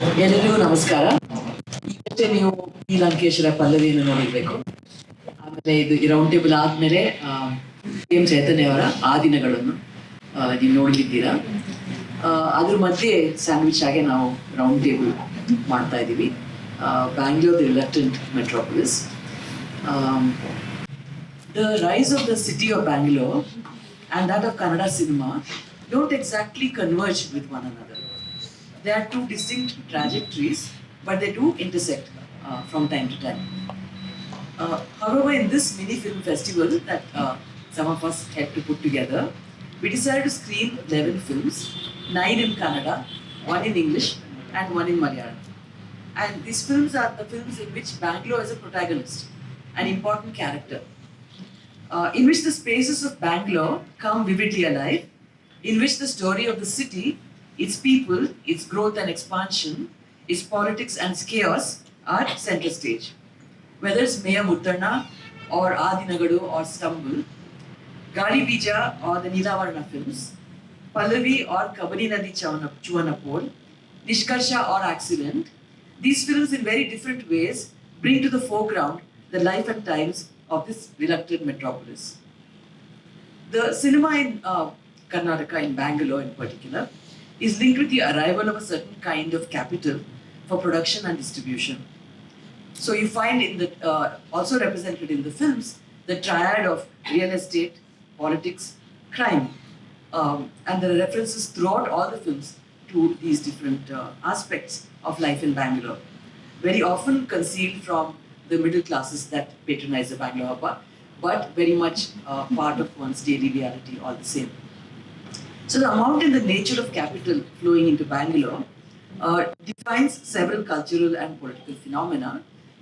ಎಲ್ಲರಿಗೂ ನಮಸ್ಕಾರ. ಇವತ್ತೇ ನೀವು ಈ ಲಂಕೇಶ್ವರ ಪಲ್ಲವಿಯನ್ನು ನೋಡಿರ್ಬೇಕು. ಆಮೇಲೆ ಇದು ಈ ರೌಂಡ್ ಟೇಬಲ್ ಆದ್ಮೇಲೆ ಎಂ ಚೈತನ್ಯ ಅವರ ಆ ದಿನಗಳನ್ನು ನೀವು ನೋಡಿದ್ದೀರಾ. ಅದ್ರ ಮಧ್ಯೆ ಸ್ಯಾಂಡ್ವಿಚ್ ಆಗಿ ನಾವು ರೌಂಡ್ ಟೇಬಲ್ ಮಾಡ್ತಾ ಇದ್ದೀವಿ. Bangalore, the reluctant metropolis. The rise of the city of Bangalore and that of Kannada cinema don't exactly converge with one another. They are two distinct trajectories, but they do intersect from time to time. However, in this mini film festival that some of us had to put together, we decided to screen 11 films, 9 in Kannada, 1 in English, and 1 in Malayalam. And these films are the films in which Bangalore is a protagonist, an important character, in which the spaces of Bangalore come vividly alive, in which the story of the city, its people, its growth and expansion, its politics and chaos are center stage. Whether it's Meya Muttanna or Adinagadu or Stumble, Gali Bija or the Nilavarna films, Pallavi or Kabani Nadi Chuvanapol, Nishkarsha or Accident, these films in very different ways bring to the foreground the life and times of this reluctant metropolis. The cinema in Karnataka, in Bangalore in particular, is linked with the arrival of a certain kind of capital for production and distribution. So you find in the also represented in the films the triad of real estate, politics, crime, and there are references throughout all the films to these different aspects of life in Bangalore, very often concealed from the middle classes that patronize the Bangalore Hubba, but very much part of one's daily reality all the same. So the amount and the nature of capital flowing into Bangalore defines several cultural and political phenomena,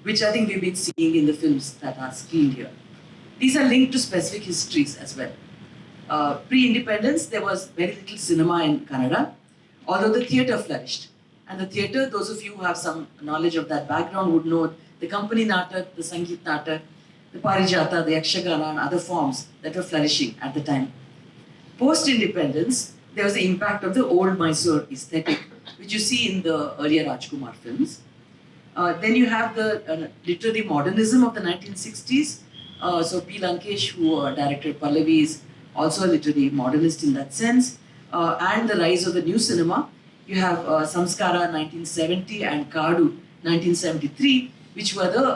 which I think we've been seeing in the films that are screened here. These are linked to specific histories as well. Pre-independence, there was very little cinema in Kannada, although the theatre flourished. And the theatre, those of you who have some knowledge of that background would know the Company Natak, the Sangeet Natak, the Parijata, the Yakshagana and other forms that were flourishing at the time. Post-independence, there was the impact of the old Mysore aesthetic, which you see in the earlier Rajkumar films. Then you have the literary modernism of the 1960s. So P. Lankesh, who directed Pallavi, is also a literary modernist in that sense. And the rise of the new cinema. You have Samskara 1970 and Kadu 1973, which were the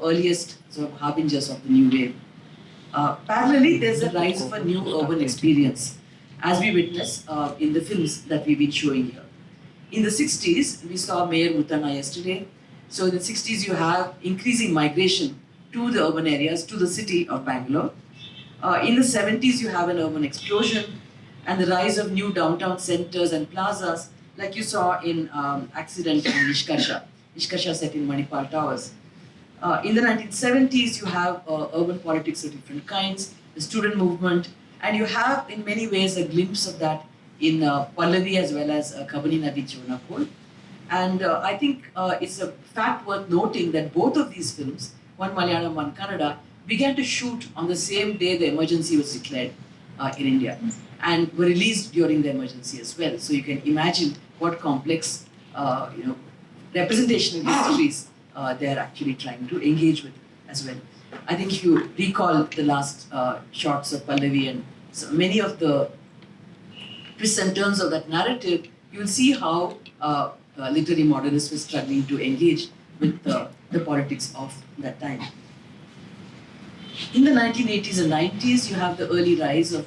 earliest sort of harbingers of the new wave. Parallelly, there's the rise of a new urban experience, as we witness in the films that we've been showing here. In the 60s, we saw Mayor Muttanna yesterday. So in the 60s, you have increasing migration to the urban areas, to the city of Bangalore. In the 70s, you have an urban explosion and the rise of new downtown centers and plazas, like you saw in Accident and Nishkarsha set in Manipal Towers. In the 1970s, you have urban politics of different kinds, the student movement, and you have in many ways a glimpse of that in Pallavi as well as Kabani Nadi Chuvanapol. And I think it's a fact worth noting that both of these films, one Malayalam, one Kannada, began to shoot on the same day the emergency was declared in India, and were released during the emergency as well. So you can imagine what complex, representational histories they are actually trying to engage with as well. I think if you recall the last shots of Pallavi and so many of the twists and turns of that narrative, you will see how literary modernists were struggling to engage with the politics of that time. In the 1980s and 90s, you have the early rise of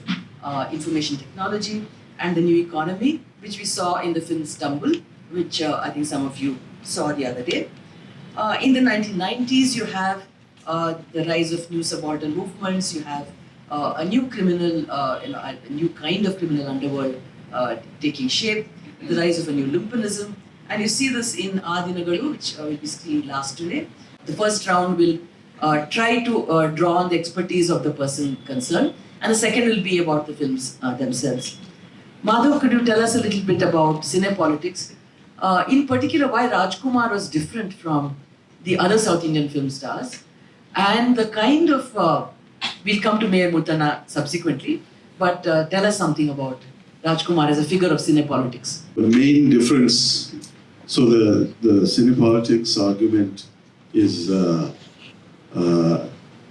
information technology and the new economy, which we saw in the film Stumble, which I think some of you saw the other day. In the 1990s, you have the rise of new subaltern movements. You have a new criminal, a new kind of criminal underworld taking shape. The rise of a new lumpenism, and you see this in Adinagadu, which will be screened last today. The first round will try to draw on the expertise of the person concerned, and the second will be about the films themselves. Madhava, could you tell us a little bit about cinepolitics? In particular, why Rajkumar was different from the other South Indian film stars, and the kind of, we'll come to Mayor Muttanna subsequently, but tell us something about Rajkumar as a figure of cinepolitics. The main difference So the cinepolitics argument is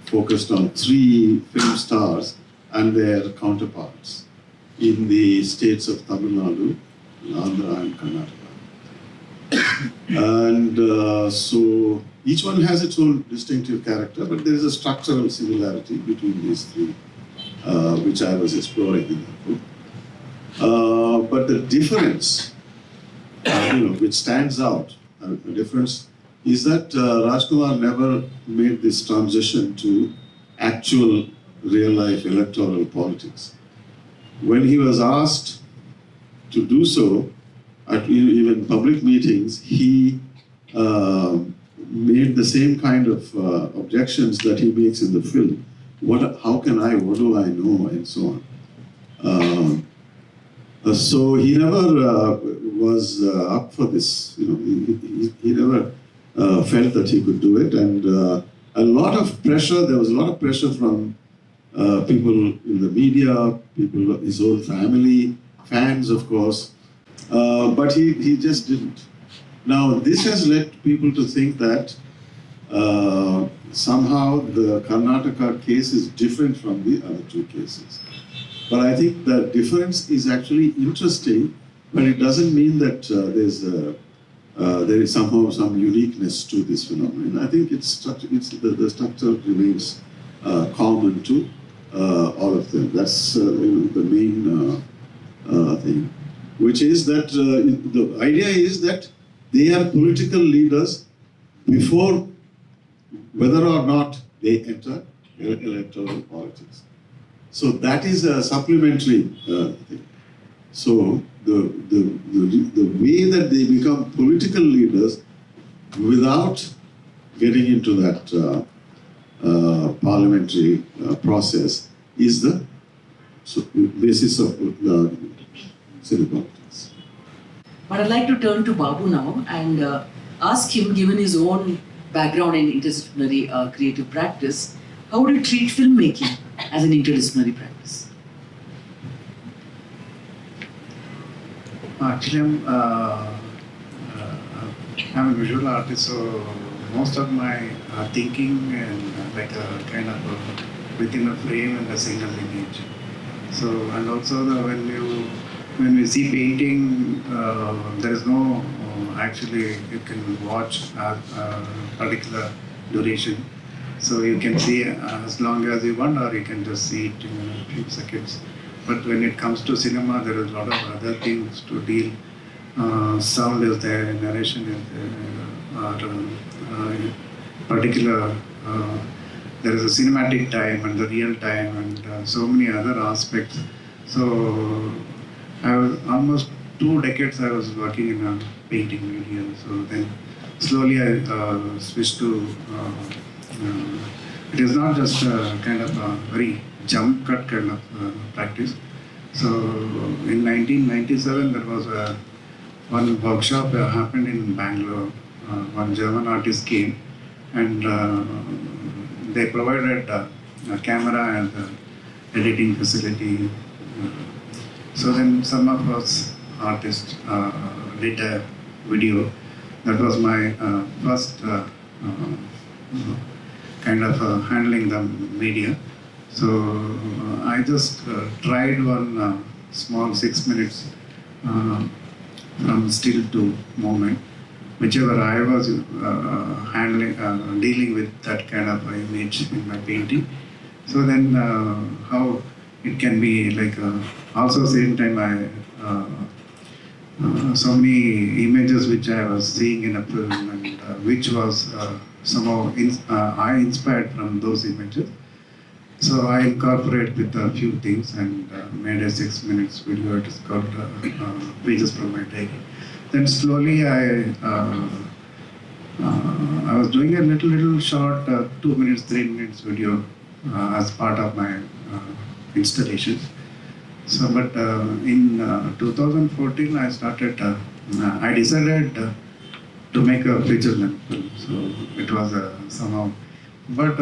focused on 3 film stars and their counterparts in the states of Tamil Nadu, Andhra and Karnataka. And so each one has its own distinctive character, but there is a structural similarity between these 3, which I was exploring in the book. But the difference, which stands out, the difference is that Rajkumar never made this transition to actual real-life electoral politics. When he was asked to do so, at even public meetings, he made the same kind of objections that he makes in the film. How can I, what do I know, and so on. So he never was up for this. He never felt that he could do it, and a lot of pressure. There was a lot of pressure from people in the media, people, his own family, fans, of course. But he just didn't. Now, this has led people to think that somehow the Karnataka case is different from the other 2 cases. But I think the difference is actually interesting, but it doesn't mean that there is somehow some uniqueness to this phenomenon. I think the structure remains common to all of them. That's the main thing, which is that the idea is that they are political leaders before whether or not they enter electoral politics. So that is a supplementary thing. So the way that they become political leaders without getting into that parliamentary process is the basis of cinepolitics. But I'd like to turn to Babu now and ask him, given his own background in interdisciplinary creative practice, how would you treat filmmaking as an interdisciplinary practice? Actually, I'm a visual artist, so most of my thinking and like a kind of within a frame and a single image. So, and also when we see painting, there is no actually you can watch a particular duration. So you can see as long as you want, or you can just see it in a few seconds. But when it comes to cinema, there is a lot of other things to deal. Sound is there, narration is there, or particular. There is a cinematic time and the real time, and so many other aspects. So I was almost 2 decades I was working in a painting medium. So then slowly I switched to. It is not just kind of a very jump cut kind of practice. So in 1997 there was one workshop happened in Bangalore. One German artist came and they provided a camera and editing facility. So then some of us artists did a video. That was my first kind of handling the media. So I just tried one small 6 minutes from still to moment, whichever I was handling, dealing with that kind of image in my painting. So then how it can be like, also same time so many images which I was seeing in a film and which was somehow I inspired from those images. So I incorporate with a few things and made a 6 minutes video. It is called Pages from My Diary. Then slowly I was doing a little short 2 minutes, 3 minutes video as part of my installation. So, but in 2014 I started. I decided to make a feature length film. So it was somehow, but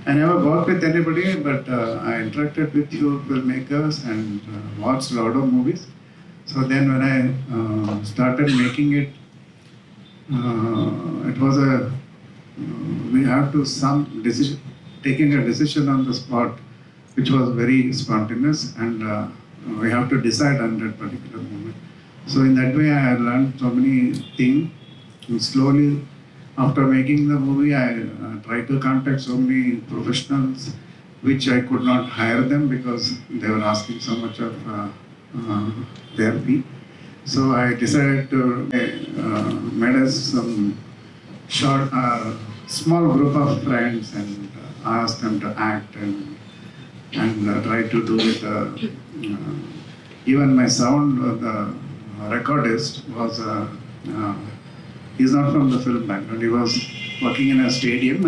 I never worked with anybody, but I interacted with few filmmakers and watched a lot of movies. So then when I started started making it, it was we have to taking a decision on the spot, which was very spontaneous, and we have to decide on that particular moment. So in that way, I learned so many things. And slowly, after making the movie, I tried to contact so many professionals, which I could not hire them because they were asking so much of their fee. So I decided to made us some short, small group of friends and asked them to act and try to do it. Even my sound, the recordist was he's not from the film background. He was working in a stadium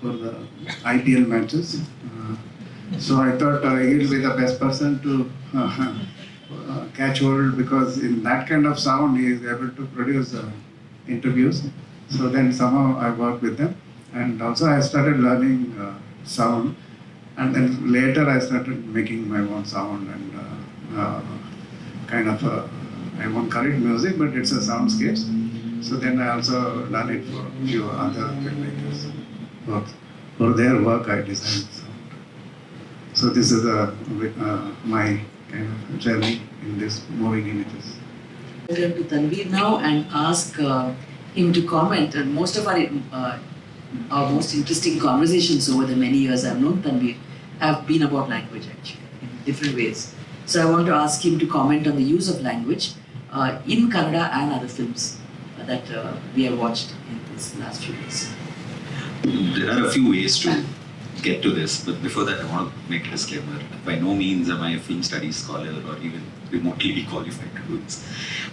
for the IPL matches. So I thought he'll be the best person to catch hold, because in that kind of sound he is able to produce interviews. So then somehow I worked with them, and also I started learning sound, and then later I started making my own sound and I won't call it music, but it's a soundscapes. So then I also learned it for a few other filmmakers. For their work I designed sound. So this is my kind of journey in this moving images. I'll turn to Tanveer now and ask him to comment. And most of our most interesting conversations over the many years I've known Tanveer have been about language, actually, in different ways. So I want to ask him to comment on the use of language in Kannada and other films that we have watched in these last few days. There are a few ways to get to this, but before that I want to make a disclaimer. By no means am I a film studies scholar or even remotely qualified to do this.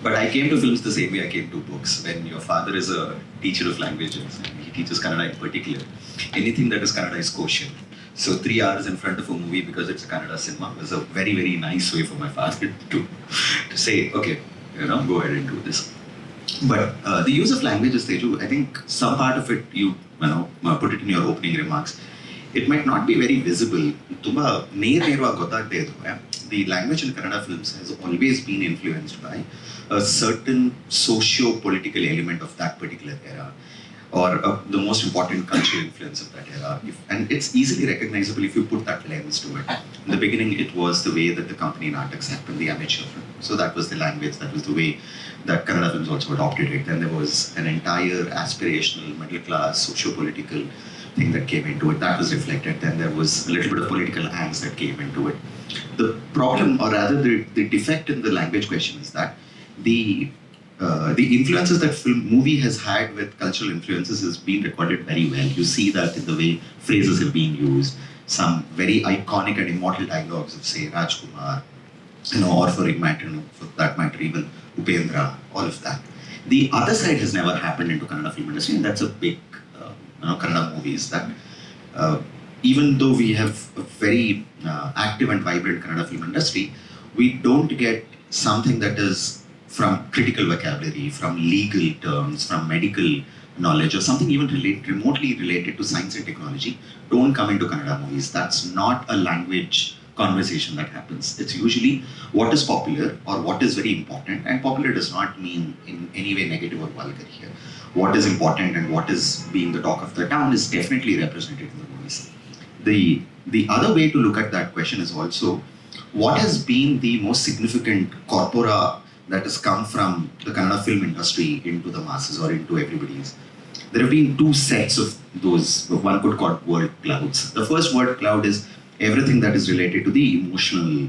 But I came to films the same way I came to books. When your father is a teacher of languages, and he teaches Kannada in particular, anything that is Kannada is kosher. So 3 hours in front of a movie because it's a Kannada cinema was a very, very nice way for my father to say, okay, go ahead and do this. But the use of languages, Teju, I think some part of it, you put it in your opening remarks. It might not be very visible. The language in Kannada films has always been influenced by a certain socio-political element of that particular era, or the most important cultural influence of that era. And it's easily recognizable if you put that lens to it. In the beginning, it was the way that the company Nataks happened, the amateur film. So that was the language, that was the way that Kannada films also adopted it. Then there was an entire aspirational, middle-class, socio-political thing that came into it. That was reflected. Then there was a little bit of political angst that came into it. The problem, or rather the defect in the language question is that the influences that movie has had with cultural influences has been recorded very well. You see that in the way phrases have been used, some very iconic and immortal dialogues of, say, Rajkumar, or for that matter, even Upendra, all of that. The other side has never happened into Kannada film industry, and that's a big, Kannada movies that, even though we have a very active and vibrant Kannada film industry, we don't get something that is from critical vocabulary, from legal terms, from medical knowledge, or something even remotely related to science and technology, don't come into Kannada movies. That's not a language conversation that happens. It's usually what is popular or what is very important, and popular does not mean in any way negative or vulgar here. What is important and what is being the talk of the town is definitely represented in the movies. The other way to look at that question is also what has been the most significant corpora that has come from the Kannada film industry into the masses or into everybody's. There have been two sets of those, one could call word clouds. The first word cloud is everything that is related to the emotional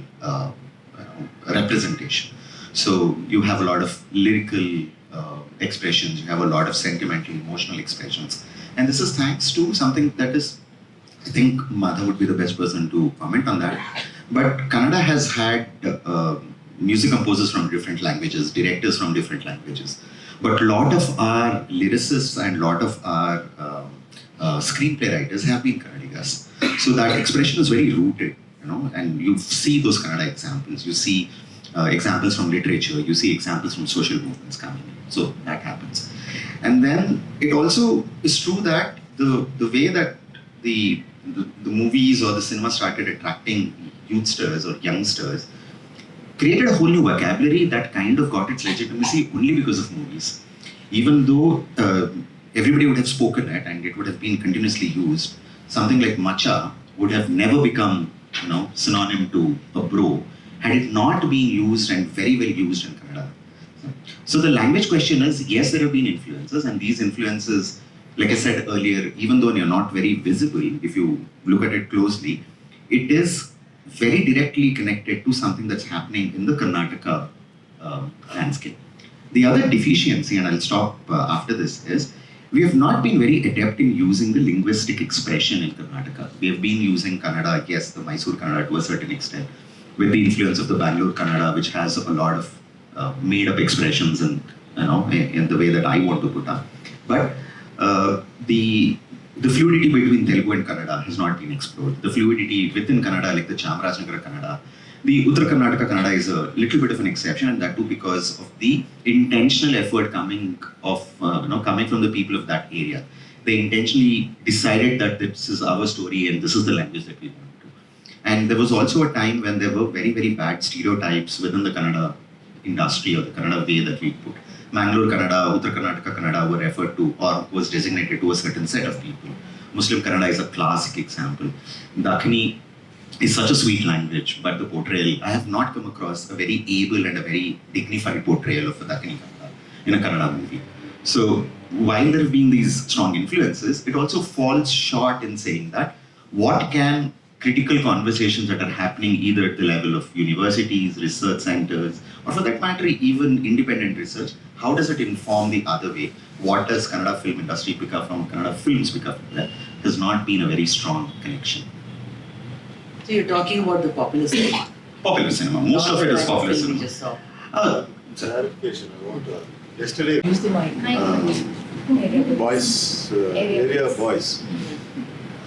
representation. So you have a lot of lyrical expressions, you have a lot of sentimental, emotional expressions. And this is thanks to something that is, I think Madhava would be the best person to comment on that. But Kannada has had music composers from different languages, directors from different languages. But a lot of our lyricists and a lot of our screenplay writers have been Kannadigas. So that expression is very rooted, and you see those Kannada examples. You see examples from literature, you see examples from social movements coming in. So that happens. And then it also is true that the way that the movies or the cinema started attracting youthsters or youngsters, created a whole new vocabulary that kind of got its legitimacy only because of movies. Even though everybody would have spoken it and it would have been continuously used, something like macha would have never become, synonym to a bro had it not been used and very well used in Kannada. So the language question is, yes, there have been influences, and these influences, like I said earlier, even though they're not very visible, if you look at it closely, it is very directly connected to something that's happening in the Karnataka landscape. The other deficiency, and I'll stop after this, is we have not been very adept in using the linguistic expression in Karnataka. We have been using Kannada, yes, the Mysore Kannada to a certain extent, with the influence of the Bangalore Kannada, which has a lot of made-up expressions and in the way that I want to put up. But the fluidity between Telugu and Kannada has not been explored. The fluidity within Kannada, like the Chamarajanagar Kannada, the Uttara Karnataka Kannada is a little bit of an exception, and that too because of the intentional effort coming from the people of that area. They intentionally decided that this is our story and this is the language that we want to. And there was also a time when there were very, very bad stereotypes within the Kannada industry or the Kannada way that we put. Bangalore Kannada, Uttara Karnataka Kannada were referred to or was designated to a certain set of people. Muslim Kannada is a classic example. Dakhini is such a sweet language, but the portrayal, I have not come across a very able and a very dignified portrayal of a Dakhini Kannada in a Kannada movie. So while there have been these strong influences, it also falls short in saying that what can critical conversations that are happening either at the level of universities, research centers, or for that matter, even independent research, how does it inform the other way? What does Kannada film industry pick up from, Kannada films pick up from that? Has not been a very strong connection. So you're talking about the popular cinema. Popular cinema. Most of it is popular cinema. Just saw. Clarification I want to ask. Yesterday, Use the mic. voice, area of voice.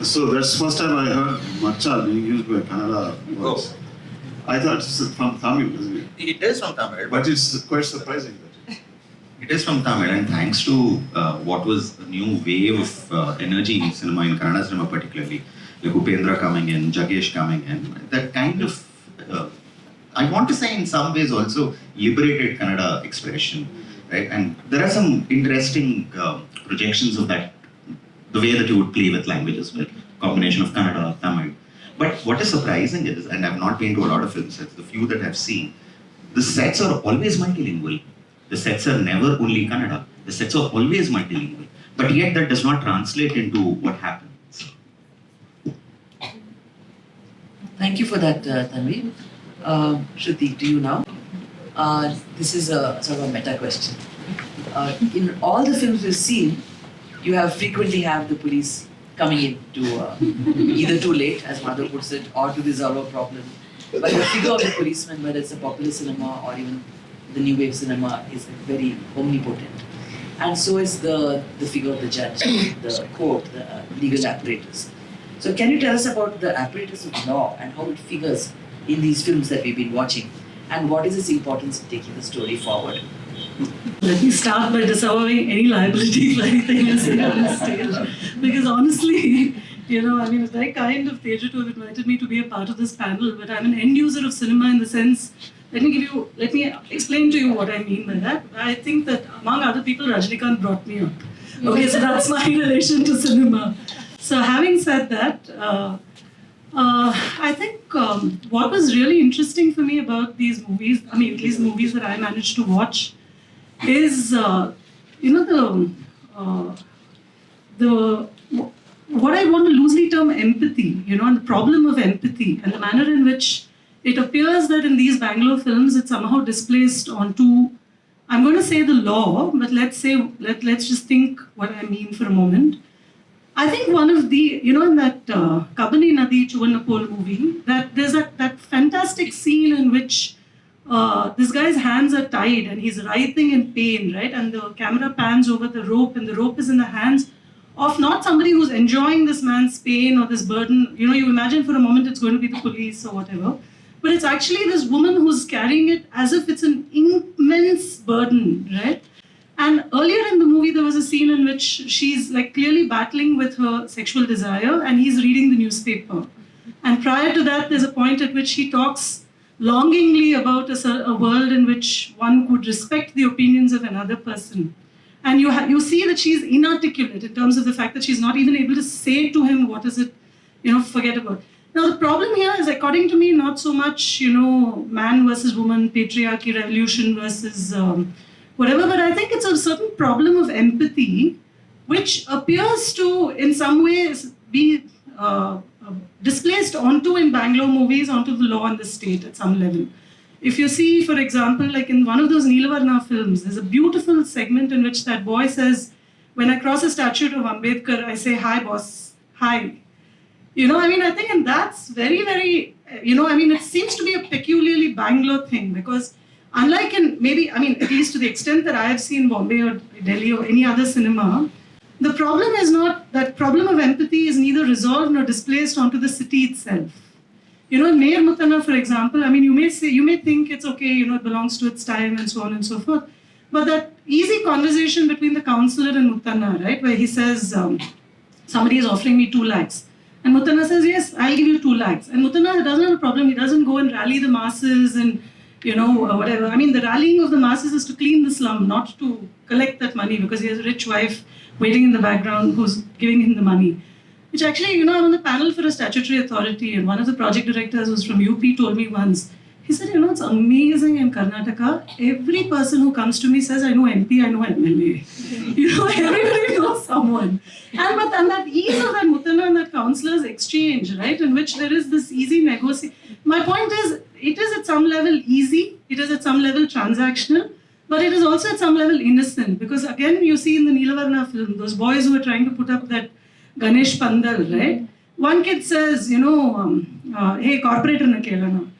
So that's first time I heard matcha being used by Kannada words. I thought it's from Tamil, isn't it? It is from Tamil, But it's quite surprising that it is from Tamil, and thanks to what was a new wave of energy in cinema, in Kannada cinema particularly, like Upendra coming in, Jagesh coming in, that kind of, I want to say in some ways also liberated Kannada expression, right? And there are some interesting projections of that, the way that you would play with languages, like combination of Kannada, Tamil. But what is surprising is, and I've not been to a lot of film sets, the few that I've seen, the sets are always multilingual. The sets are never only Kannada. The sets are always multilingual. But yet that does not translate into what happens. Thank you for that, Tanveer. Shruti, to you now. This is a sort of a meta question. In all the films we've seen, you have frequently have the police coming in to either too late, as Madhava puts it, or to resolve a problem. But the figure of the policeman, whether it's a popular cinema or even the new wave cinema, is very omnipotent. And so is the figure of the judge, the court, the legal apparatus. So can you tell us about the apparatus of law and how it figures in these films that we've been watching? And what is its importance in taking the story forward? Let me start by disavowing any liability for anything you say on this stage. Because honestly, it's very kind of Teja to have invited me to be a part of this panel, but I'm an end user of cinema in the sense, let me explain to you what I mean by that. I think that among other people, Rajnikant brought me up. Okay, so that's my relation to cinema. So having said that, I think what was really interesting for me about these movies, these movies that I managed to watch, is what I want to loosely term empathy, and the problem of empathy and the manner in which it appears that in these Bangalore films it's somehow displaced onto, I'm going to say the law, but let's just think what I mean for a moment. I think one of the, in that Kabani Nadi Chuvannapol movie, that there's that fantastic scene in which this guy's hands are tied and he's writhing in pain, right? And the camera pans over the rope, and the rope is in the hands of not somebody who's enjoying this man's pain or this burden. You imagine for a moment it's going to be the police or whatever, but it's actually this woman who's carrying it as if it's an immense burden, right? And earlier in the movie, there was a scene in which she's clearly battling with her sexual desire and he's reading the newspaper. And prior to that, there's a point at which he talks longingly about a world in which one could respect the opinions of another person. And you see that she's inarticulate in terms of the fact that she's not even able to say to him what is it, forget about. Now the problem here is, according to me, not so much, man versus woman, patriarchy, revolution versus whatever, but I think it's a certain problem of empathy which appears to, in some ways, be displaced onto in Bangalore movies, onto the law and the state at some level. If you see, for example, like in one of those Neelavarna films, there's a beautiful segment in which that boy says, when I cross a statue of Ambedkar, I say, hi boss, hi. I think, and that's very, very, it seems to be a peculiarly Bangalore thing, because unlike in maybe, at least to the extent that I have seen Bombay or Delhi or any other cinema, the problem is not, that problem of empathy is neither resolved nor displaced onto the city itself. In Mayor Muthanna, for example, you may think it's okay, it belongs to its time and so on and so forth. But that easy conversation between the councillor and Muthanna, right, where he says, somebody is offering me 2 lakhs. And Muthanna says, yes, I'll give you 2 lakhs. And Muthanna doesn't have a problem. He doesn't go and rally the masses and, whatever. The rallying of the masses is to clean the slum, not to collect that money, because he has a rich wife waiting in the background who's giving him the money. Which actually, I'm on the panel for a statutory authority, and one of the project directors who's from UP told me once, he said, it's amazing in Karnataka, every person who comes to me says, I know MP, I know MLA. Everybody knows someone. And that ease of that Muthanna and that councillor's exchange, right, in which there is this easy negotiation. My point is, it is at some level easy, it is at some level transactional, but it is also at some level innocent. Because again, you see in the Neelavarna film, those boys who are trying to put up that Ganesh Pandal, right? One kid says, hey, corporator na kelana.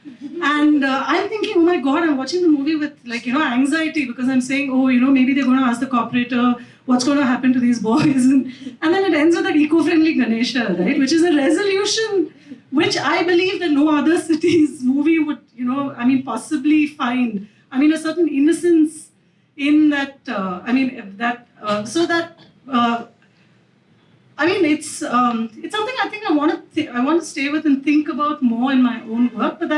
And I'm thinking, oh my God, I'm watching the movie with anxiety, because I'm saying, maybe they're going to ask the corporator what's going to happen to these boys. And then it ends with that eco-friendly Ganesha, right? Which is a resolution which I believe that no other city's movie would, possibly find. A certain innocence in that, it's something I think I want to stay with and think about more in my own work. But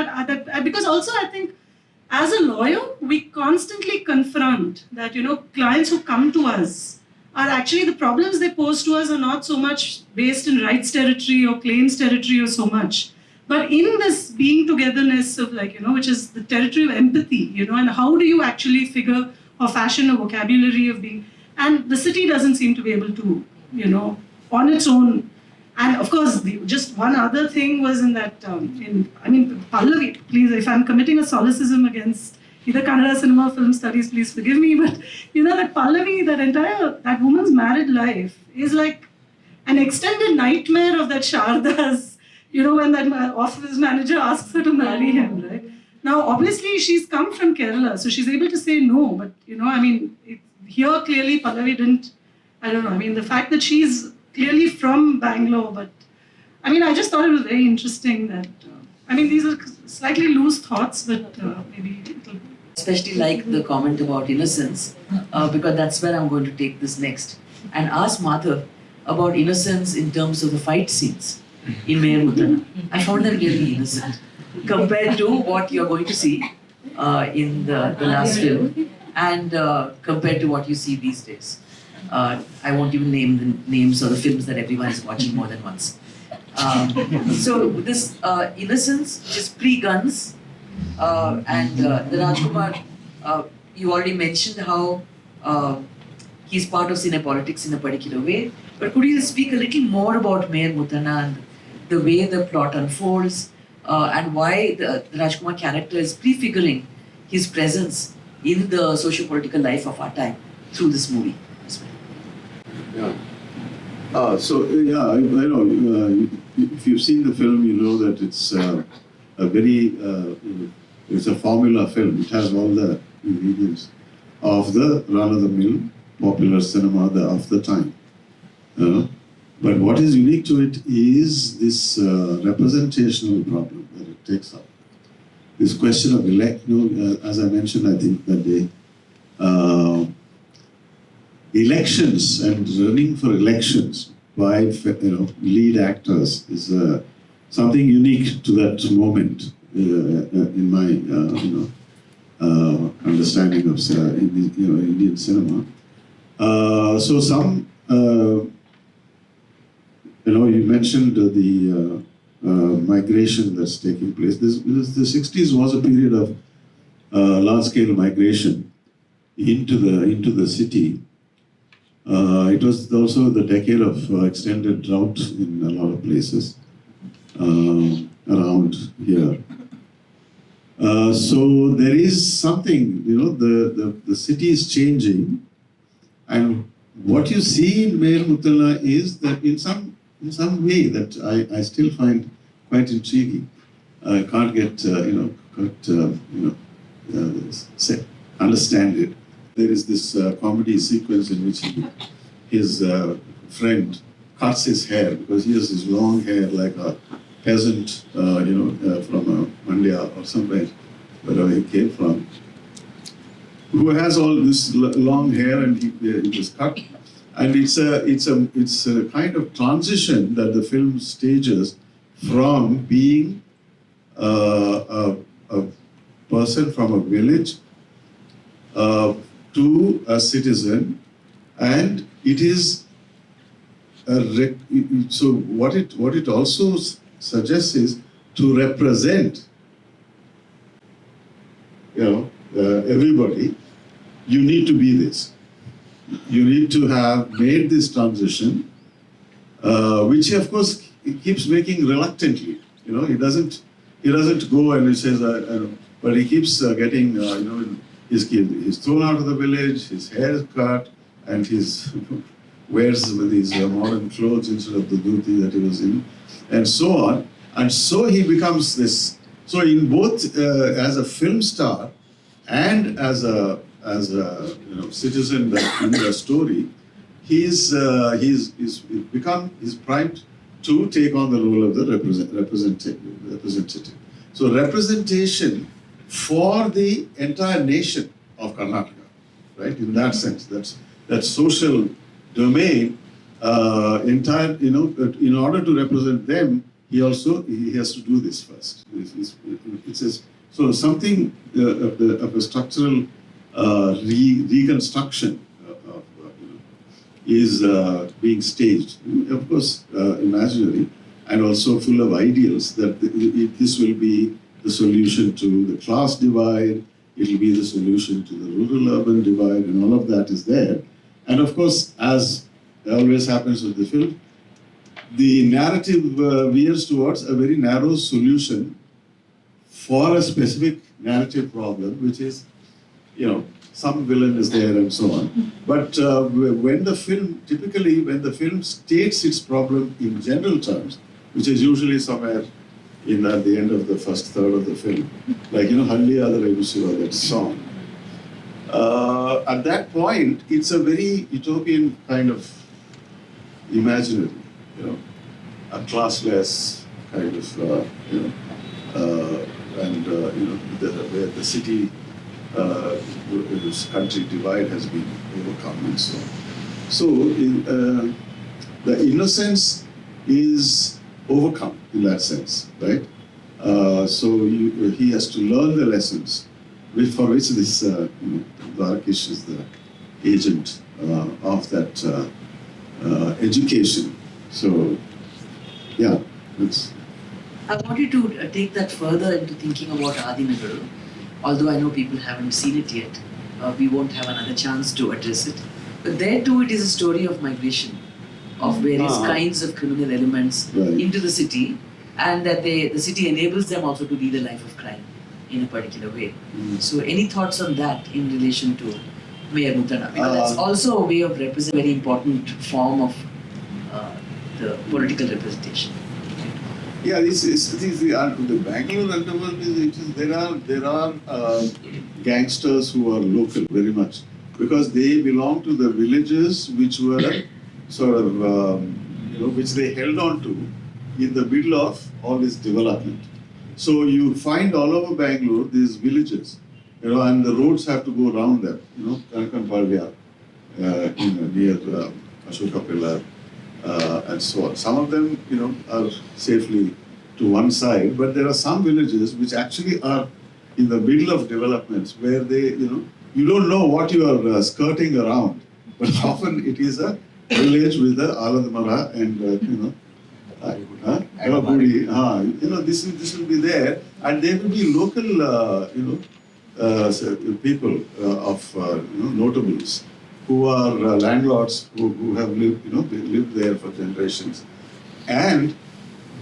because also I think as a lawyer, we constantly confront that, clients who come to us are actually, the problems they pose to us are not so much based in rights territory or claims territory or so much, but in this being togetherness of which is the territory of empathy, and how do you actually figure or fashion a vocabulary of being, and the city doesn't seem to be able to, on its own. And of course, just one other thing was in that, Pallavi, please, if I'm committing a solecism against either Kannada cinema, film studies, please forgive me, but that Pallavi, that woman's married life is like an extended nightmare of that Sharda's, when that office manager asks her to marry him, right? Now, obviously, she's come from Kerala, so she's able to say no, but, here clearly Pallavi didn't, I don't know, the fact that she's clearly from Bangalore, but I just thought it was very interesting that, these are slightly loose thoughts, but maybe it'll... Especially like the comment about innocence, because that's where I'm going to take this next, and ask Madhav about innocence in terms of the fight scenes in Mayor Muthanna. I found them really innocent compared to what you're going to see in the last film, and compared to what you see these days. I won't even name the names of the films that everyone is watching more than once. So this innocence, just pre-guns, and the Rajkumar, you already mentioned how he's part of cinepolitics in a particular way, but could you speak a little more about Mayor Muthanna and the way the plot unfolds, and why the Rajkumar character is prefiguring his presence in the socio-political life of our time through this movie as well? Yeah. I know, if you've seen the film, you know that it's a very, it's a formula film. It has all the ingredients of the run-of-the-mill popular cinema of the time. But what is unique to it is this representational problem that it takes up. This question of as I mentioned, I think that day, elections and running for elections by lead actors is something unique to that moment in my understanding of Indian cinema. So some you mentioned the migration that's taking place. The 60s was a period of large-scale migration into the city. It was also the decade of extended drought in a lot of places around here. So there is something, the city is changing, and what you see in Mayor Muttala is that in some way that I still find quite intriguing. I can't get understand it. There is this comedy sequence in which his friend cuts his hair because he has this long hair like a peasant, from Mandya or somewhere, wherever he came from, who has all this long hair, and it was cut. And it's a kind of transition that the film stages from being a person from a village to a citizen, and it is so what it also suggests is to represent everybody. You need to be this. You need to have made this transition, which of course he keeps making reluctantly. He doesn't go and he says, but he keeps getting, he's thrown out of the village, his hair is cut, and he's wears these modern clothes instead of the dhuti that he was in, and so on. And so he becomes this. So in both as a film star and as a citizen in the story, he's primed to take on the role of the representative. So representation for the entire nation of Karnataka, right? In that sense, that social domain, in order to represent them, he has to do this first. So something of a structural reconstruction is being staged, of course, imaginary, and also full of ideals that this will be the solution to the class divide, it will be the solution to the rural-urban divide, and all of that is there. And of course, as always happens with the film, the narrative veers towards a very narrow solution for a specific narrative problem, which is, some villain is there and so on. But when the film states its problem in general terms, which is usually somewhere at the end of the first third of the film, like, Halli Adare Usiva, that song. At that point, it's a very utopian kind of imaginary, a classless kind of, where the city country divide has been overcome and so on. So the innocence is overcome in that sense, right? So he has to learn the lessons for which this Dwarkish is the agent of that education. So, yeah, I wanted to take that further into thinking about Adinagaru. Although I know people haven't seen it yet, we won't have another chance to address it. But there too, it is a story of migration, of various kinds of criminal elements into the city, and that the city enables them also to lead a life of crime in a particular way. So any thoughts on that in relation to Mayor Muttala? Because that's also a way of representing a very important form of the political representation. yeah, the Bangalore underworld there are gangsters who are local very much, because they belong to the villages which were sort of which they held on to in the middle of all this development. So you find all over Bangalore these villages, and the roads have to go around them, Kanakanpalya, near Ashoka Pillar, and so on. Some of them, are safely to one side, but there are some villages which actually are in the middle of developments where they, you don't know what you are skirting around, but often it is a village with a aladmara and this will be there, and there will be local people of notables who are landlords who have lived there for generations, and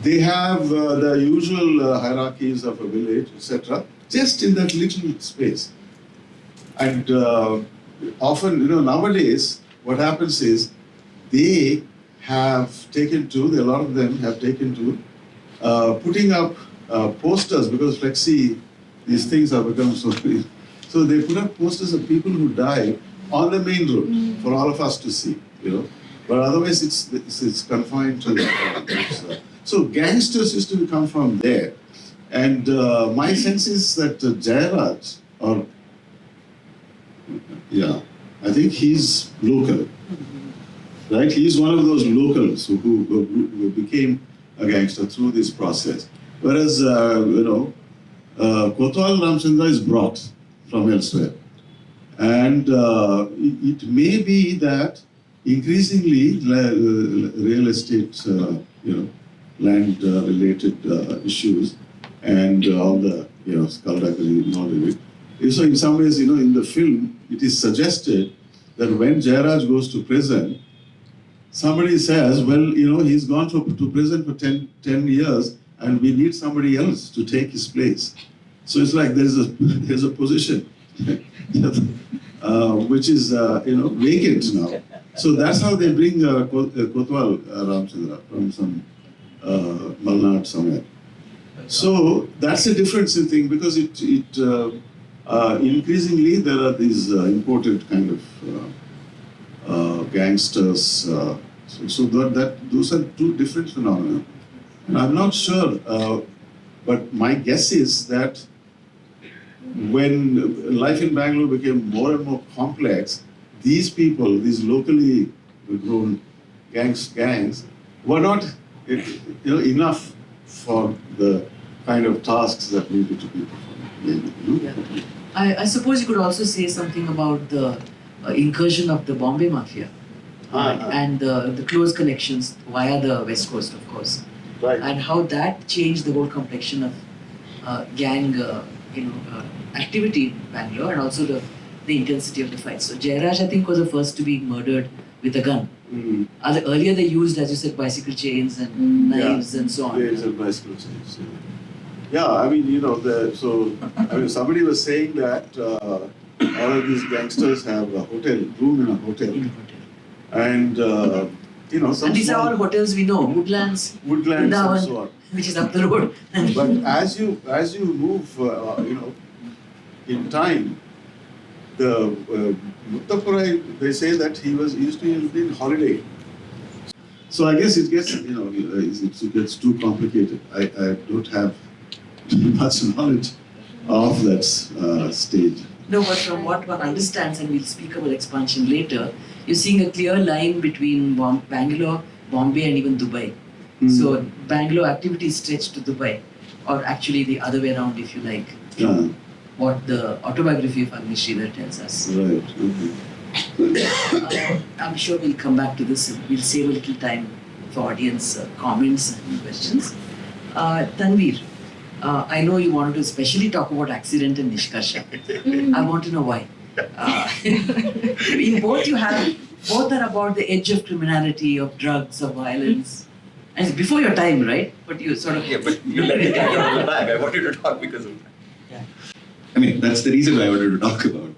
they have the usual hierarchies of a village, etc., just in that little space. And often, nowadays, what happens is they have taken to, a lot of them have taken to putting up posters, because flexi, these things have become so big. So they put up posters of people who died on the main road for all of us to see, But otherwise, it's confined to so gangsters used to come from there. And my sense is that Jairaj, I think he's local, right? He's one of those locals who became a gangster through this process. Whereas, Kotwal Ramchandra is brought from elsewhere. And it may be that increasingly real estate, land related issues and all the, skullduggery and all of it. So in some ways, in the film, it is suggested that when Jairaj goes to prison, somebody says, well, he's gone to prison for 10 years and we need somebody else to take his place. So it's like there's a position which is, vacant now. So that's how they bring Kotwal Ramchandra from some Malnad somewhere. So that's a difference in thing, because it increasingly there are these imported kind of gangsters. So that those are two different phenomena. And I'm not sure, but my guess is that when life in Bangalore became more and more complex, these people, these locally grown gangs, were not enough for the kind of tasks that needed to be performed. Yeah. I suppose you could also say something about the incursion of the Bombay Mafia and the close connections via the West Coast, of course, Right. and how that changed the whole complexion of gang, activity in Bangalore, and also the intensity of the fight. So Jairaj, I think, was the first to be murdered with a gun. Earlier they used, as you said, bicycle chains and knives and so on. Chains and bicycle chains. Yeah, I mean, somebody was saying that all of these gangsters have a room in a hotel. And, some and these are small all hotels we know, Woodlands, woodlands Vrindavan, and so on. which is up the road. But as you move, in time, the Muttapurai, they say that he used to live in holiday. So I guess it gets too complicated. I don't have much knowledge of that stage. No, but from what one understands, and we'll speak about expansion later, you're seeing a clear line between Bangalore, Bombay, and even Dubai. So Bangalore activity stretched to Dubai, or actually the other way around, if you like. What the autobiography of Agni Sridhar tells us. Right. I'm sure we'll come back to this. We'll save a little time for audience comments and questions. Tanveer, I know you wanted to especially talk about accident and Nishkarsha. I want to know why. In both both are about the edge of criminality, of drugs, of violence. And it's before your time, right? But you sort of... Yeah, but you let me take it on the bag. I wanted to talk because of that. Yeah. I mean, that's the reason why I wanted to talk about.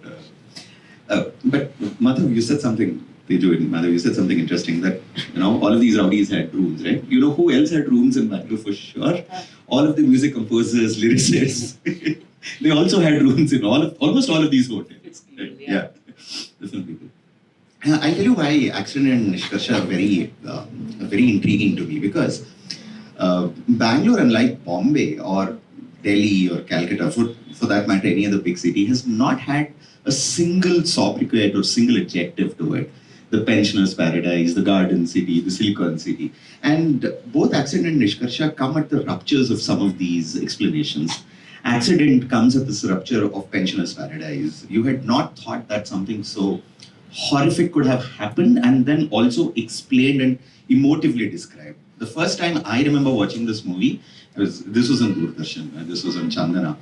But Madhav, you said something. Madhav, you said something interesting that all of these rowdies had rooms, right? You know who else had rooms in Bangalore for sure? All of the music composers, lyricists. They also had rooms in almost all of these hotels. Right? Yeah, different people. I'll tell you why accident and Nishkarsha are very intriguing to me, because Bangalore, unlike Bombay or Delhi or Calcutta, for that matter, any other big city, has not had a single sobriquet or single adjective to it. the pensioners' paradise, the garden city, the silicon city. And both Accident and Nishkarsha come at the ruptures of some of these explanations. Accident comes at this rupture of pensioners' paradise. You had not thought that something so horrific could have happened and then also explained and emotively described. The first time I remember watching this movie, this was on Doordarshan, this was on Chandana.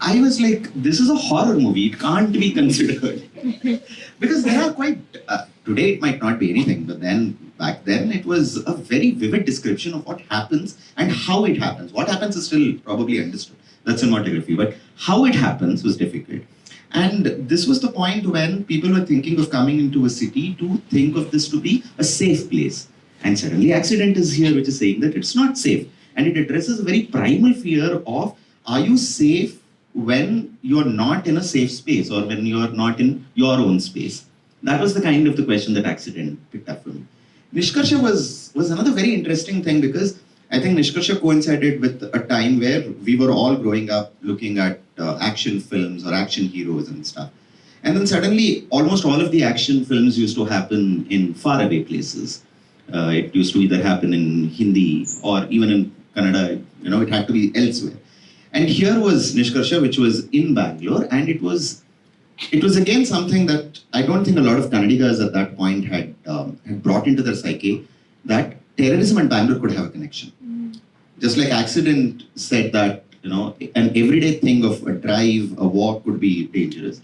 I was like, this is a horror movie, it can't be considered. Because there are quite, today it might not be anything, but then back then it was a very vivid description of what happens and how it happens. What happens is still probably understood, that's cinematography, but how it happens was difficult. And this was the point when people were thinking of coming into a city to think of this to be a safe place. And suddenly Accident is here, which is saying that it's not safe. And it addresses a very primal fear of, are you safe when you're not in a safe space or when you're not in your own space? That was the kind of the question that Accident picked up for me. Nishkarsha was another very interesting thing because I think Nishkarsha coincided with a time where we were all growing up looking at action films or action heroes and stuff. And then suddenly almost all of the action films used to happen in faraway places. It used to either happen in Hindi or even in Kannada, it had to be elsewhere. And here was Nishkarsha, which was in Bangalore, and it was again something that I don't think a lot of Kannadigas at that point had brought into their psyche, that terrorism and Bangalore could have a connection. Just like Accident said that, an everyday thing of a drive, a walk could be dangerous.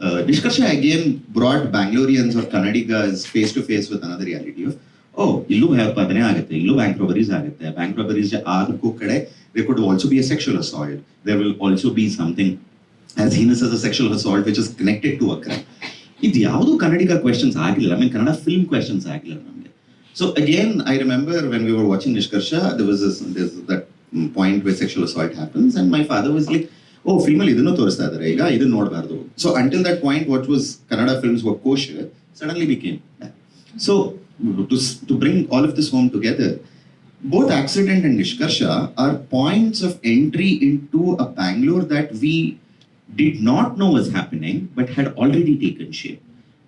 Nishkarsha again brought Bangaloreans or Kannadigas face to face with another reality of, illu bhayapadane agutte, illu bank robberies agutte. Bank robberies aadku kade, there could also be a sexual assault. There will also be something as heinous as a sexual assault which is connected to a crime. Idu yavadu Kannadiga questions agilla, Kannada film questions agilla namge. So again, I remember when we were watching Nishkarsha, there's that point where sexual assault happens, and my father was like, film alli idನ್ನು ತೋರಿಸ್ತಾ ಇದ್ದಾರೆ ಈಗ ಇದನ್ನು ನೋಡಬಾರ್ದು. So until that point, what was Kannada films were kosher, suddenly became that. So to bring all of this home together, both Accident and Nishkarsha are points of entry into a Bangalore that we did not know was happening, but had already taken shape.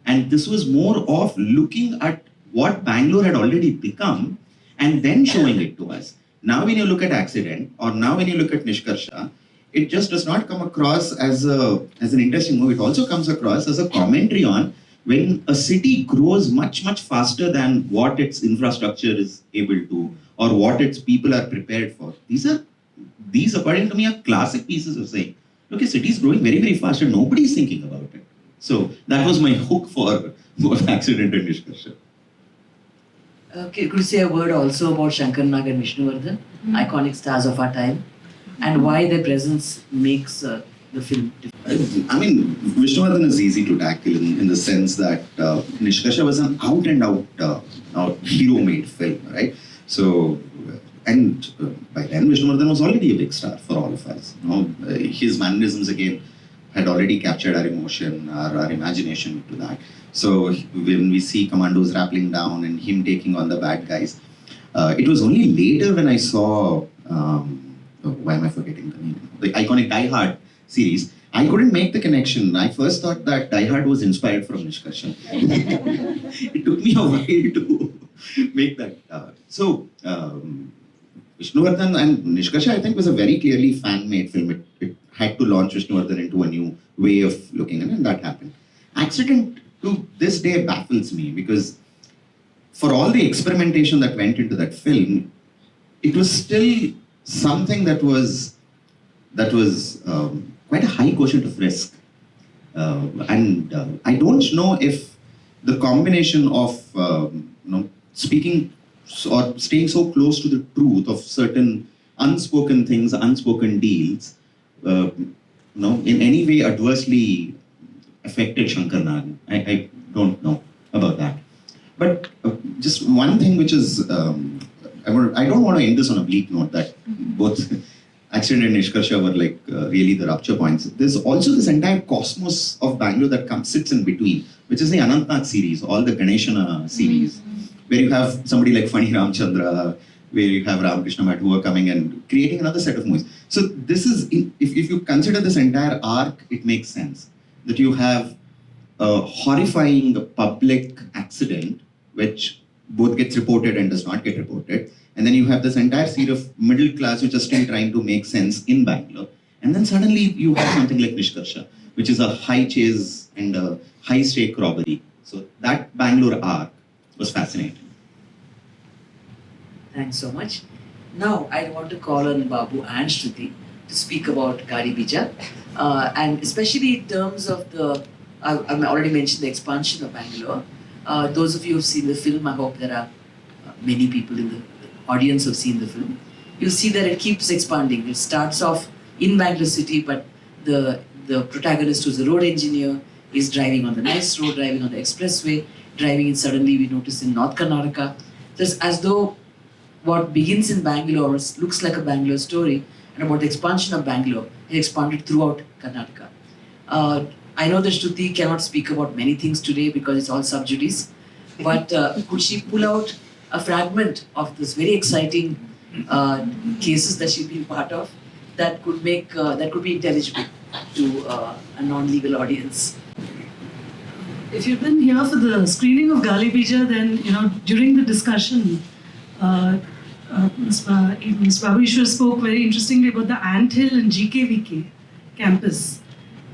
And this was more of looking at what Bangalore had already become and then showing it to us. Now when you look at Accident, or now when you look at Nishkarsha, it just does not come across as an interesting movie. It also comes across as a commentary on when a city grows much, much faster than what its infrastructure is able to, or what its people are prepared for. These according to me are classic pieces of saying, look, a city is growing very, very fast and nobody is thinking about it. So that was my hook for both Accident and Nishkarsha. Okay, could you say a word also about Shankar Nag and Vishnuvardhan, iconic stars of our time, and why their presence makes the film different? I mean, Vishnuvardhan is easy to tackle in the sense that Nishkarsha was an out and out hero-made film, right? So, and by then Vishnuvardhan was already a big star for all of us. His mannerisms again had already captured our emotion, our imagination to that. So when we see commandos rappelling down and him taking on the bad guys, it was only later when I saw, why am I forgetting the name? The iconic Die Hard series. I couldn't make the connection. I first thought that Die Hard was inspired from Nishkarsha. It took me a while to make that. Vishnuvardhan and Nishkarsha, I think, was a very clearly fan-made film. It had to launch Vishnuvardhan into a new way of looking at it, and that happened. Accident to this day baffles me because for all the experimentation that went into that film, it was still something that was quite a high quotient of risk. And I don't know if the combination of speaking or staying so close to the truth of certain unspoken things, unspoken deals, in any way adversely affected Shankar Nag. I don't know about that. But just one thing which is, I don't want to end this on a bleak note that both Accident and Nishkarsha were like really the rupture points. There's also this entire cosmos of Bangalore that sits in between, which is the Anantnag series, all the Ganeshana series, where you have somebody like Fani Ramchandra, where you have Ramakrishna Madhava coming and creating another set of movies. So this is, if you consider this entire arc, it makes sense that you have a horrifying public accident, which both gets reported and does not get reported. And then you have this entire sea of middle class which are still trying to make sense in Bangalore. And then suddenly you have something like Nishkarsha, which is a high chase and a high stake robbery. So that Bangalore arc was fascinating. Thanks so much. Now I want to call on Babu and Shruti to speak about Gali Bija, and especially in terms of the, I've already mentioned the expansion of Bangalore. Those of you who've seen the film, I hope there are many people in the audience who've seen the film. You'll see that it keeps expanding. It starts off in Bangalore city, but the protagonist, who's a road engineer, is driving on the nice road, driving on the expressway, driving in, suddenly we notice in North Karnataka. Just as though what begins in Bangalore looks like a Bangalore story, and about the expansion of Bangalore, it expanded throughout Karnataka. I know that Shruti cannot speak about many things today because it's all sub judice, but could she pull out a fragment of this very exciting cases that she's been part of that could make that could be intelligible to a non-legal audience? If you've been here for the screening of Gali Bija, then during the discussion, Ms. Babu Eshwar spoke very interestingly about the anthill and GKVK campus,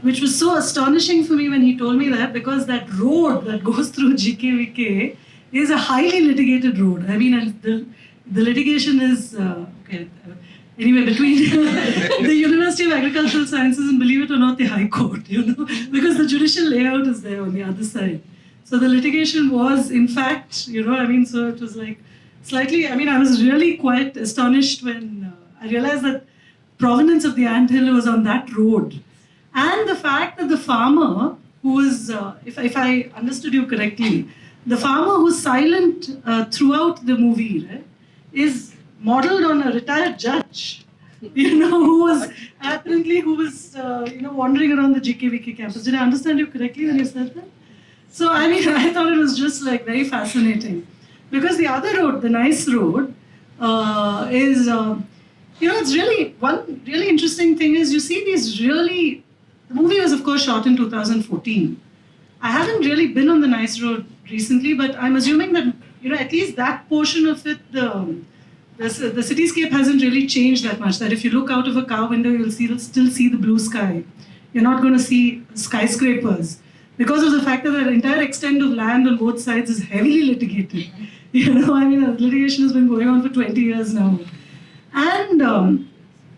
which was so astonishing for me when he told me that, because that road that goes through GKVK is a highly litigated road. I mean, the litigation is anyway between the University of Agricultural Sciences and, believe it or not, the High Court, because the judicial layout is there on the other side. So the litigation was, in fact, so it was like slightly, I was really quite astonished when I realized that provenance of the anthill was on that road. And the fact that the farmer who was, if I understood you correctly, the farmer who's silent throughout the movie, right, is modeled on a retired judge, who was wandering around the GKVK campus. Did I understand you correctly when you said that? So, I thought it was just like very fascinating. Because the other road, the nice road, is, it's really, one really interesting thing is you see these really, the movie was of course shot in 2014. I haven't really been on the nice road recently, but I'm assuming that, at least that portion of it, the cityscape hasn't really changed that much. That if you look out of a car window, you'll still see the blue sky. You're not going to see skyscrapers because of the fact that the entire extent of land on both sides is heavily litigated. The litigation has been going on for 20 years now. And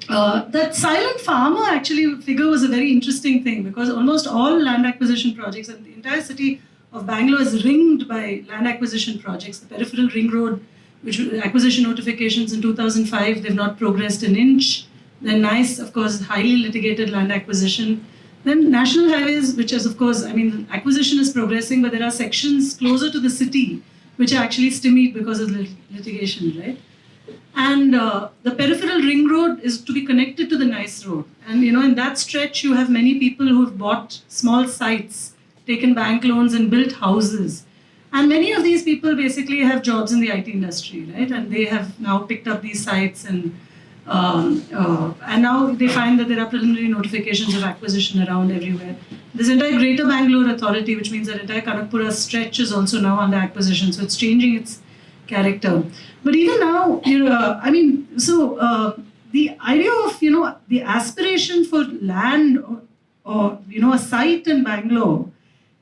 that silent farmer figure was a very interesting thing, because almost all land acquisition projects, and the entire city of Bangalore is ringed by land acquisition projects. The peripheral ring road, which acquisition notifications in 2005, they've not progressed an inch. Then NICE, of course, highly litigated land acquisition. Then national highways, which is, of course, the acquisition is progressing, but there are sections closer to the city which are actually stymied because of litigation, right? And the peripheral ring road is to be connected to the NICE road. And, in that stretch, you have many people who have bought small sites, taken bank loans and built houses. And many of these people basically have jobs in the IT industry, right? And they have now picked up these sites, and now they find that there are preliminary notifications of acquisition around everywhere. This entire Greater Bangalore Authority, which means that entire Kanakpura stretch, is also now under acquisition. So it's changing its character. But even now, the idea of, the aspiration for land or a site in Bangalore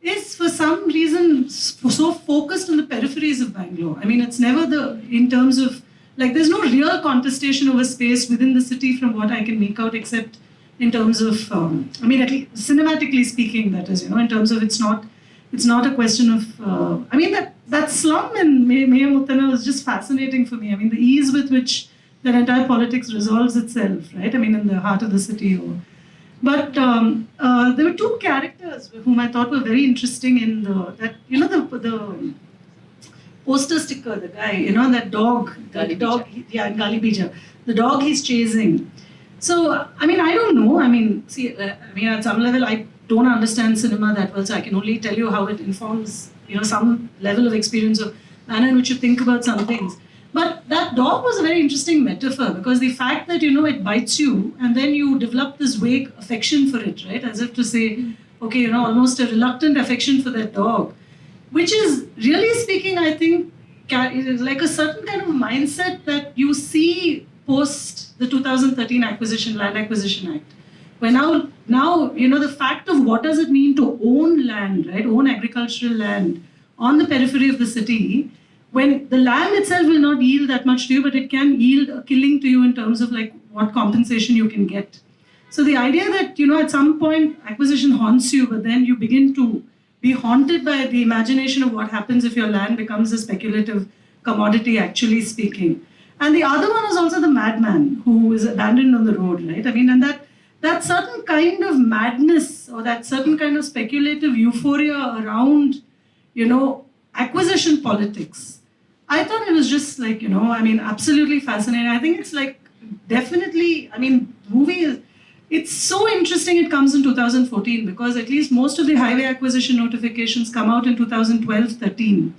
is for some reason so focused on the peripheries of Bangalore. It's never in terms of, there's no real contestation over space within the city from what I can make out, except in terms of, at least cinematically speaking, that is, in terms of it's not a question of, that slum in Meya Muttana was just fascinating for me. The ease with which that entire politics resolves itself, right? In the heart of the city. But there were two characters whom I thought were very interesting in the poster sticker, the guy, that dog, in Gali Bija, the dog he's chasing. So, I don't know. At some level, I don't understand cinema that well, so I can only tell you how it informs, some level of experience of manner in which you think about some things. But that dog was a very interesting metaphor, because the fact that, it bites you and then you develop this vague affection for it, right? As if to say, okay, almost a reluctant affection for that dog. which is really speaking, I think, it is like a certain kind of mindset that you see post the 2013 Land Acquisition Act. Where now, the fact of what does it mean to own land, right? Own agricultural land on the periphery of the city, when the land itself will not yield that much to you, but it can yield a killing to you in terms of like what compensation you can get. So the idea that, at some point acquisition haunts you, but then you begin to be haunted by the imagination of what happens if your land becomes a speculative commodity, actually speaking. And the other one is also the madman who is abandoned on the road, right? I mean, and that certain kind of madness or that certain kind of speculative euphoria around, acquisition politics. I thought it was just like, absolutely fascinating. I think it's like, definitely, the movie is, it's so interesting it comes in 2014 because at least most of the highway acquisition notifications come out in 2012-13.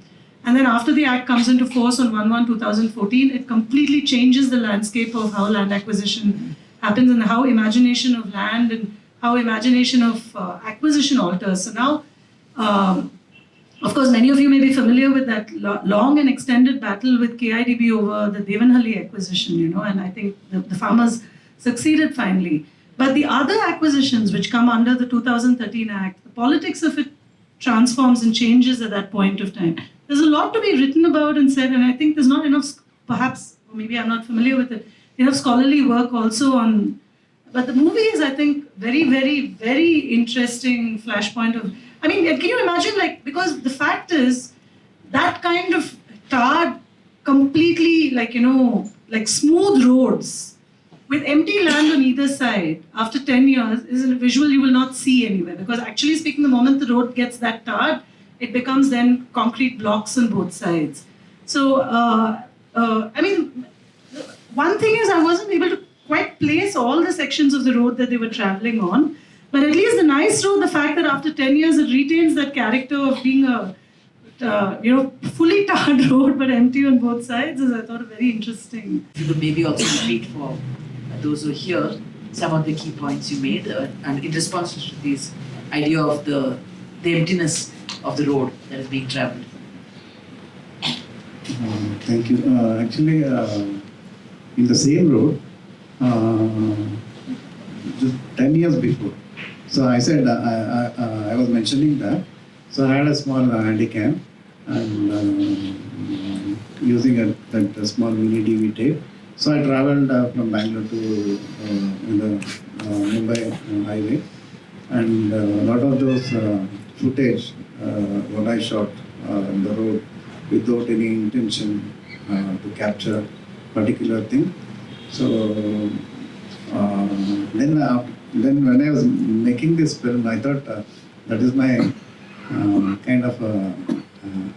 And then after the act comes into force on 1/1/2014, it completely changes the landscape of how land acquisition happens and how imagination of land and how imagination of acquisition alters. So now, of course, many of you may be familiar with that long and extended battle with KIDB over the Devanhalli acquisition, and I think the farmers succeeded finally. But the other acquisitions which come under the 2013 Act, the politics of it transforms and changes at that point of time. There's a lot to be written about and said, and I think there's not enough, perhaps, or maybe I'm not familiar with it, enough scholarly work also on, but the movie is, I think, very, very, very interesting flashpoint of, can you imagine, because the fact is, that kind of tarred, completely, like smooth roads, with empty land on either side, after 10 years, is a visual you will not see anywhere. Because actually speaking, the moment the road gets that tarred, it becomes then concrete blocks on both sides. So, one thing is I wasn't able to quite place all the sections of the road that they were traveling on. But at least the nice road, the fact that after 10 years it retains that character of being a fully tarred road but empty on both sides is, I thought, very interesting. If you could maybe also repeat for those who hear some of the key points you made and in response to this idea of the emptiness of the road that is being traveled. Thank you. Actually, in the same road, just 10 years before. So I said, I was mentioning that. So I had a small handicap and using that small mini DV tape. So I traveled from Bangalore to the Mumbai highway, and a lot of those footage what I shot on the road without any intention to capture particular thing. So then when I was making this film, I thought that is my kind of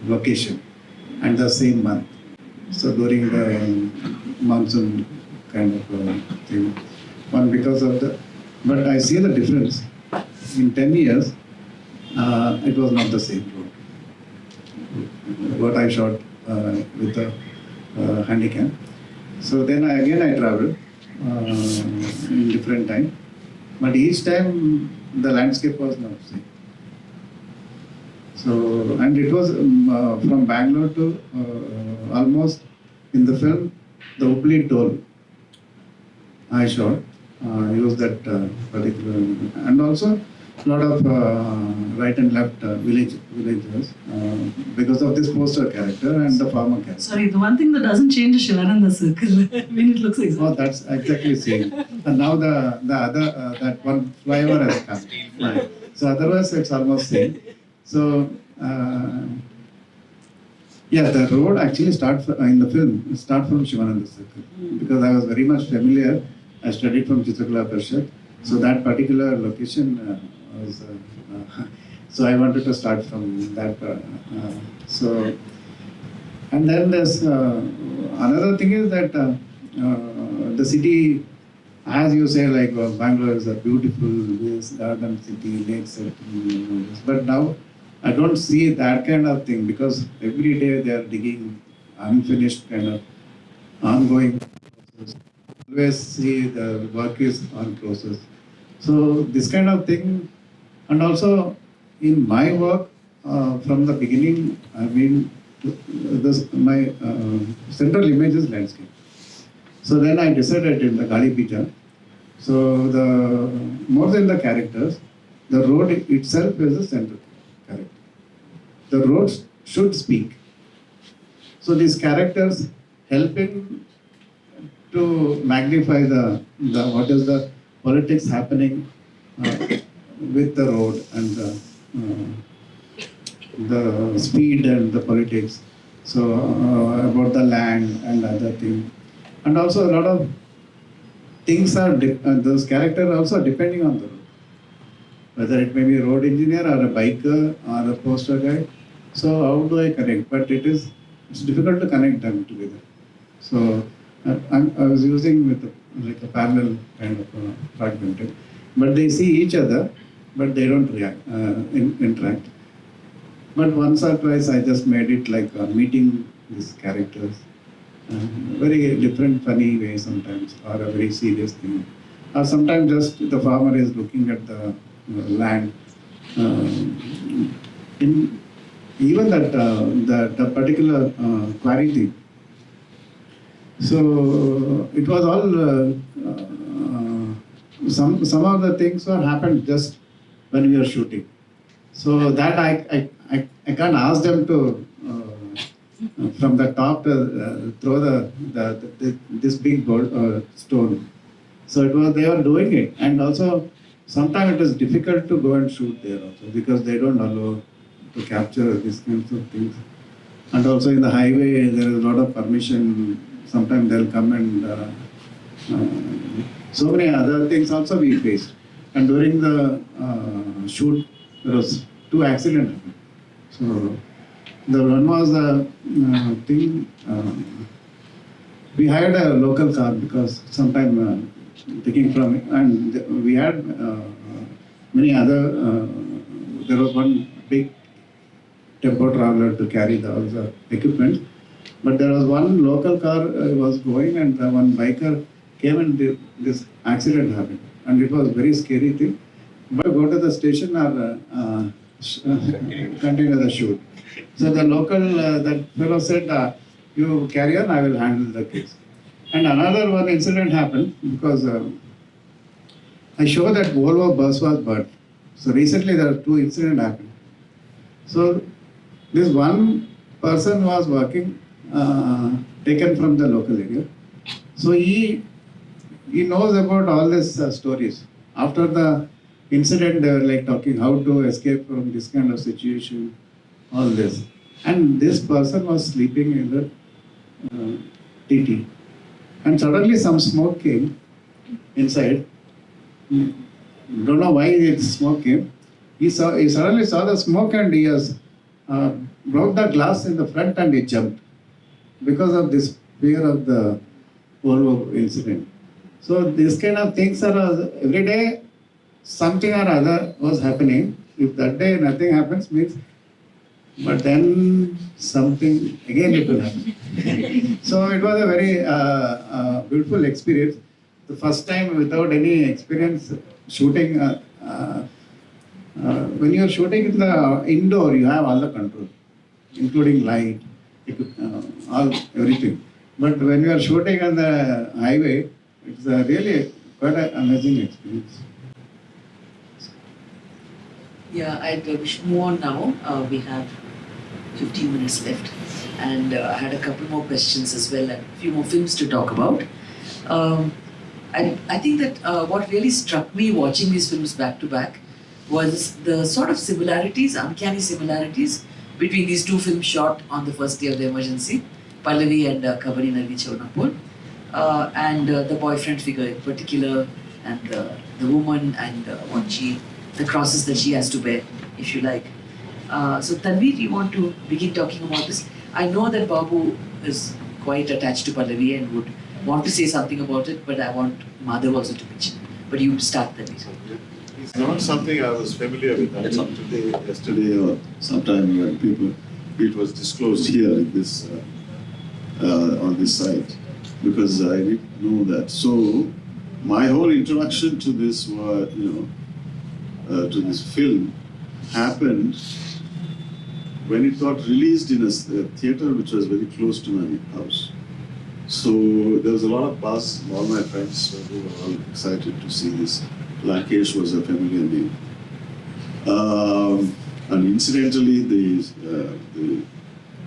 location, and the same month. So during the monsoon kind of thing. One because of the, but I see the difference. In 10 years, it was not the same road. What I shot with the handicap. So then I traveled in different time, but each time the landscape was not the same. So, and it was from Bangalore to almost in the film, the Hubli toll I shot, used that particular, and also a lot of right and left villagers because of this poster character and the farmer character. Sorry, the one thing that doesn't change is Shivananda circle. It looks exactly. Oh, that's exactly same. And now the other that one flyover has come. So otherwise it's almost same. So the road actually starts in the film. Start from Shivananda circle because I was very much familiar. I studied from Chitakala Parshad, so that particular location was. So I wanted to start from that. So, and then there's another thing is that the city, as you say, like Bangalore is a beautiful garden city, lakes, but now I don't see that kind of thing because every day they are digging unfinished kind of ongoing process. Always see the work is on process. So this kind of thing, and also in my work, from the beginning, my central image is landscape. So then I decided in the Gali Pija, so more than the characters, the road itself is a central character. The roads should speak. So these characters helping to magnify the what is the politics happening with the road and the speed and the politics. So about the land and other things, and also a lot of things are those characters also depending on the road, whether it may be a road engineer or a biker or a poster guy. So how do I connect? But it's difficult to connect them together. So I was using with like a parallel kind of fragmented, but they see each other, but they don't interact. But once or twice I just made it like meeting these characters, very different funny way sometimes, or a very serious thing, or sometimes just the farmer is looking at the land. In even that particular quarry thing. So it was all some of the things were happened just when we were shooting. So that I can't ask them to from the top throw this big stone. So they were doing it, and also sometimes it is difficult to go and shoot there also because they don't allow to capture these kinds of things. And also in the highway there is a lot of permission. Sometimes they'll come and so many other things also we faced. And during the shoot there was 2 accidents happened. So the one was the thing, we hired a local car because sometime taking from it, and we had many other, there was one big tempo traveler to carry all the equipment, but there was one local car was going, and one biker came and this accident happened, and it was very scary thing. But go to the station or continue the shoot. So the local, that fellow said, you carry on, I will handle the case. And another one incident happened because I showed that Volvo bus was burnt. So recently there are 2 incidents happened. So this one person was working, taken from the local area. So he knows about all these stories. After the incident, they were like talking how to escape from this kind of situation, all this. And this person was sleeping in the TT. And suddenly some smoke came inside. Don't know why the smoke came. He suddenly saw the smoke, and he has broke the glass in the front and he jumped because of this fear of the Volvo incident. So these kind of things are every day something or other was happening. If that day nothing happens means, but then something again it will happen. So it was a very beautiful experience. The first time without any experience shooting. When you are shooting in the indoor, you have all the control, including light, everything. But when you are shooting on the highway, it's really quite an amazing experience. Yeah, we should move on now. We have 15 minutes left, and I had a couple more questions as well, and a few more films to talk about. I think that what really struck me watching these films back to back was the sort of similarities, uncanny similarities, between these 2 films shot on the first day of the emergency, Pallavi and Kabari Nagi Chaunapur, and the boyfriend figure in particular, and the woman and the crosses that she has to bear, if you like. So Tanveer, you want to begin talking about this? I know that Babu is quite attached to Pallavi and would want to say something about it, but I want Madhava also to mention. But you start, Tanveer. It's not something I was familiar with until Yesterday or sometime when it was disclosed here in this on this site, because I didn't know that. So my whole introduction to this was, to this film happened when it got released in a theatre which was very close to my house. So there was a lot of buzz. All my friends who were all excited to see this. Lankesh was a familiar name. And incidentally, the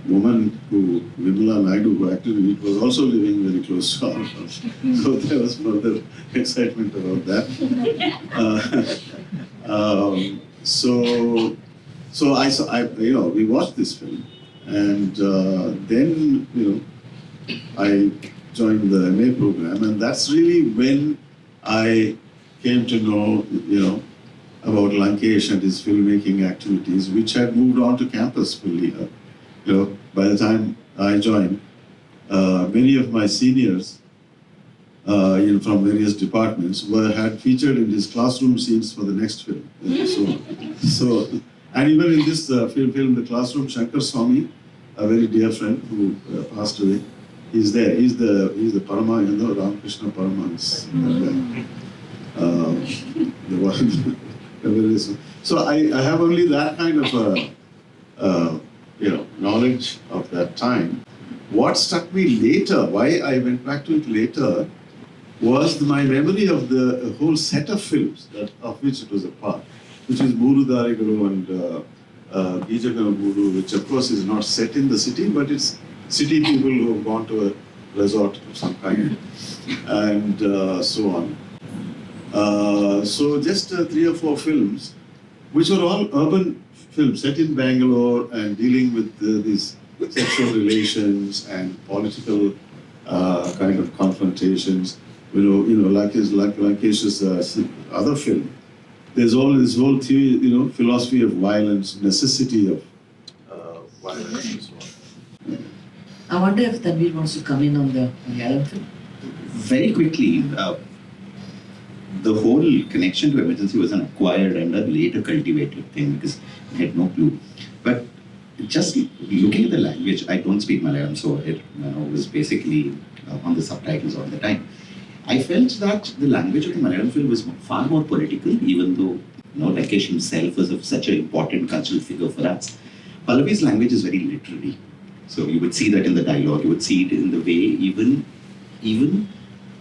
woman Vimala Naidu, who acted in it, was also living very close to our house. So there was further excitement about that. So I we watched this film, and then I joined the MA program, and that's really when I came to know about Lankesh and his filmmaking activities, which had moved on to campus fully. By the time I joined, many of my seniors from various departments had featured in his classroom scenes for the next film. And even in this film, The Classroom, Shankar Swami, a very dear friend who passed away, he's there. He's the Parama, Ramakrishna Paramahans. The one. So I have only that kind of knowledge of that time. What struck me later, why I went back to it later, was my memory of the whole set of films of which it was a part, which is Muru Darigulu and Gijagana Muru, which of course is not set in the city, but it's city people who have gone to a resort of some kind, and so on. So just 3 or 4 films, which were all urban films set in Bangalore and dealing with these sexual relations and political kind of confrontations. Like Lankesh's other film, there's all this whole theory, philosophy of violence, necessity of violence and so on. I wonder if Tanveer wants to come in on the Malayalam film. Very quickly, the whole connection to emergency was an acquired and a later cultivated thing because I had no clue. But just looking at the language, I don't speak Malayalam, so it was basically on the subtitles all the time. I felt that the language of the Malayalam film was far more political, even though Lankesh himself was such an important cultural figure for us. Pallavi's language is very literary. So you would see that in the dialogue, you would see it in the way even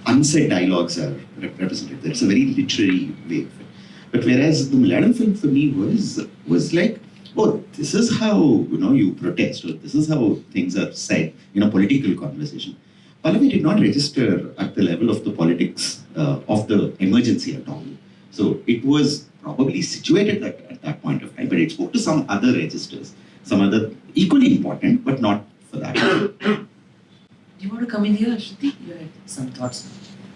unsaid dialogues are represented. That's a very literary way of it. But whereas the Malayalam film for me was like, oh, this is how you protest, or this is how things are said in a political conversation. Pallavi did not register at the level of the politics of the emergency at all. So it was probably situated at that point of time, but it spoke to some other registers, some other equally important, but not for that. Do you want to come in here, Sruti? You had some thoughts on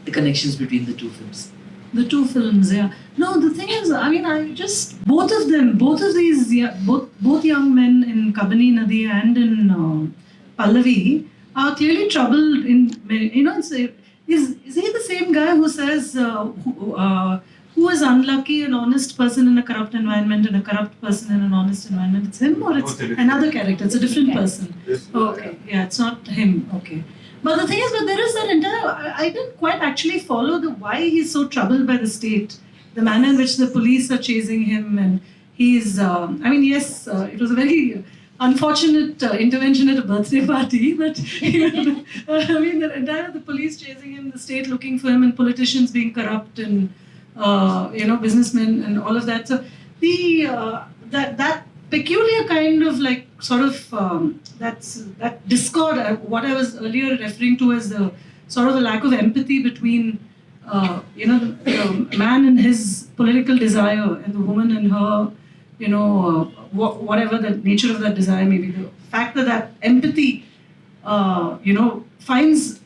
the connections between the two films. The 2 films, yeah. No, the thing is, both of these, both young men in Kabani Nadi and in Pallavi are clearly troubled in, is he the same guy who says, who is unlucky, an honest person in a corrupt environment and a corrupt person in an honest environment? It's him or it's another character? It's a different person. Okay, yeah, it's not him, okay. But the thing is, there is that entire, I didn't quite actually follow why he's so troubled by the state, the manner in which the police are chasing him, and he's, yes, it was a very unfortunate intervention at a birthday party, but the police chasing him, the state looking for him, and politicians being corrupt, and businessmen and all of that. So that peculiar kind of that discord, what I was earlier referring to as the sort of a lack of empathy between the man and his political desire and the woman and her, whatever the nature of that desire may be. The fact that empathy, finds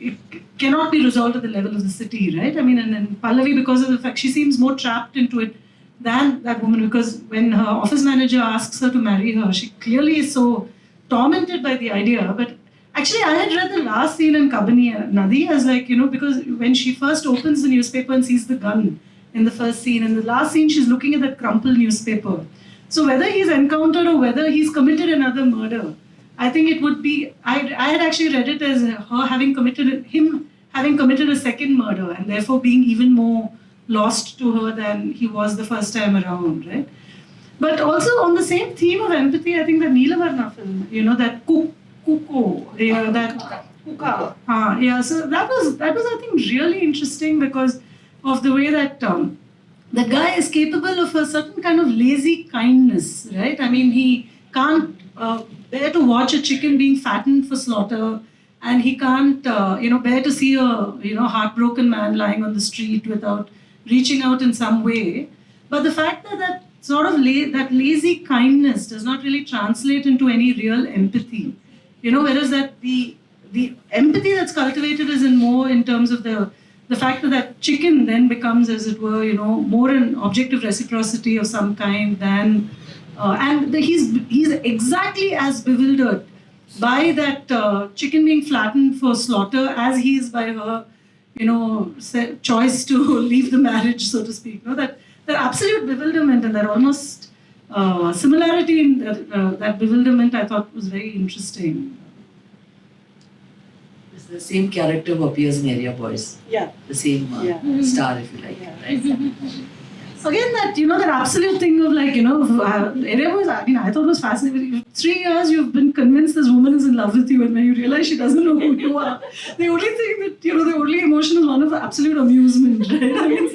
it cannot be resolved at the level of the city, right? And Pallavi, because of the fact she seems more trapped into it than that woman, because when her office manager asks her to marry her, she clearly is so tormented by the idea. But actually, I had read the last scene in Kabani Nadi as because when she first opens the newspaper and sees the gun in the first scene, and the last scene she's looking at that crumpled newspaper. So whether he's encountered or whether he's committed another murder, I think it would be, I had actually read it as him having committed a second murder and therefore being even more lost to her than he was the first time around, right? But also on the same theme of empathy, I think the Neelavarna film, that Kuko, that Kuka. Yeah, so that was I think really interesting because of the way that the guy is capable of a certain kind of lazy kindness, right? I mean, he can't bear to watch a chicken being fattened for slaughter, and he can't, bear to see a, heartbroken man lying on the street without reaching out in some way. But the fact that sort of that lazy kindness does not really translate into any real empathy, whereas that the empathy that's cultivated is more in terms of the fact that chicken then becomes, as it were, more an object of reciprocity of some kind than, he's exactly as bewildered by that chicken being flattened for slaughter as he is by her, choice to leave the marriage, so to speak. That absolute bewilderment and that almost similarity in that bewilderment, I thought was very interesting. It's the same character who appears in Area Boys. Yeah. The same star, if you like. Yeah. Right? Again, that absolute thing of Area Boys, I thought was fascinating. 3 years you've been convinced this woman is in love with you, and when you realize she doesn't know who you are, the only thing that, the only emotion is one of absolute amusement, right? I mean, it's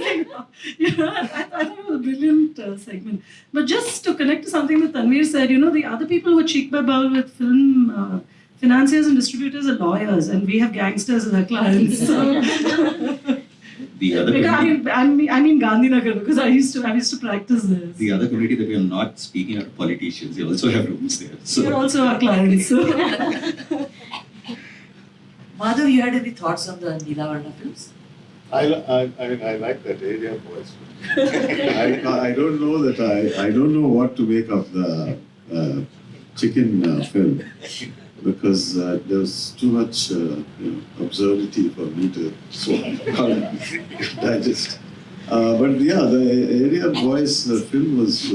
I thought it was a brilliant segment. But just to connect to something that Tanveer said, the other people who are cheek by jowl with film financiers and distributors are lawyers, and we have gangsters as our clients. So. The other I mean Gandhinagar, because I used to practice there. The other community that we are not speaking are politicians. You also have rooms there. So You're also our clients. So. Madhav, you had any thoughts on the Neelavarna films? I like that Area Boys. I don't know that I don't know what to make of the chicken film, because there was too much absurdity for me to digest. But yeah, the Area Boys film was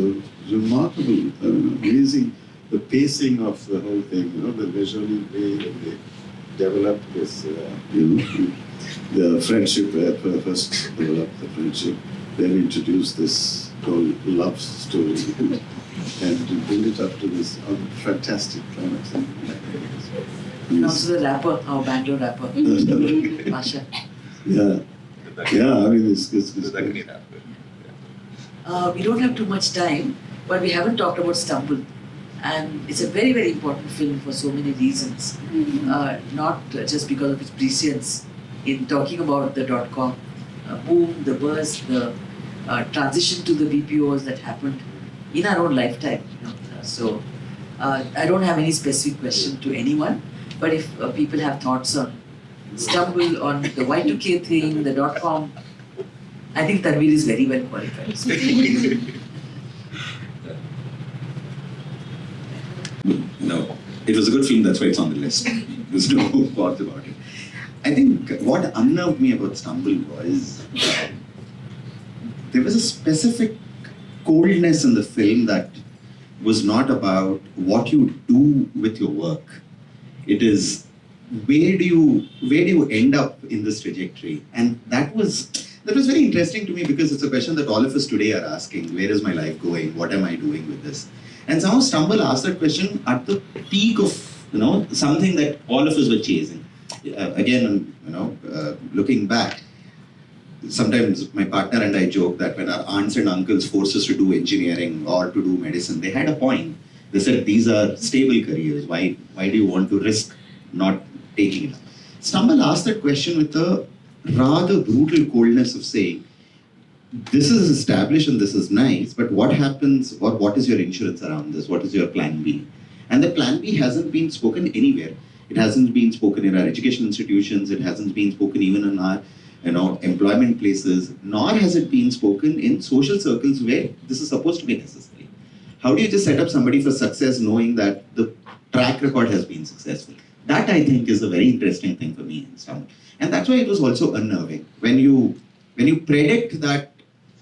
remarkable, amazing. The pacing of the whole thing, the visually way that they developed this, the friendship, first developed the friendship, then introduced this whole love story, and to build it up to this fantastic climax. And also the rapper, our Bangalore rapper, Masha. Yeah, I mean, it's We don't have too much time, but we haven't talked about Stumble. And it's a very, very important film for so many reasons. Not just because of its prescience in talking about the .com boom, the burst, the transition to the BPOs that happened in our own lifetime. So I don't have any specific question to anyone, but if people have thoughts on Stumble, on the Y2K thing, the .com, I think Tanveer is very well qualified. No, it was a good film, that's why it's on the list. There's no doubt about it. I think what unnerved me about Stumble was there was a specific coldness in the film that was not about what you do with your work. It is where do you end up in this trajectory? And that was very interesting to me, because it's a question that all of us today are asking. Where is my life going? What am I doing with this? And somehow Stumble asked that question at the peak of something that all of us were chasing. Again, looking back, sometimes my partner and I joke that when our aunts and uncles forced us to do engineering or to do medicine, they had a point. They said, these are stable careers. Why do you want to risk not taking it up? Stumble asked that question with a rather brutal coldness of saying, this is established and this is nice, but what happens, or what is your insurance around this? What is your plan B? And the plan B hasn't been spoken anywhere. It hasn't been spoken in our education institutions. It hasn't been spoken even in our employment places, nor has it been spoken in social circles where this is supposed to be necessary. How do you just set up somebody for success knowing that the track record has been successful? That, I think, is a very interesting thing for me in Stumble. And that's why it was also unnerving. When you predict that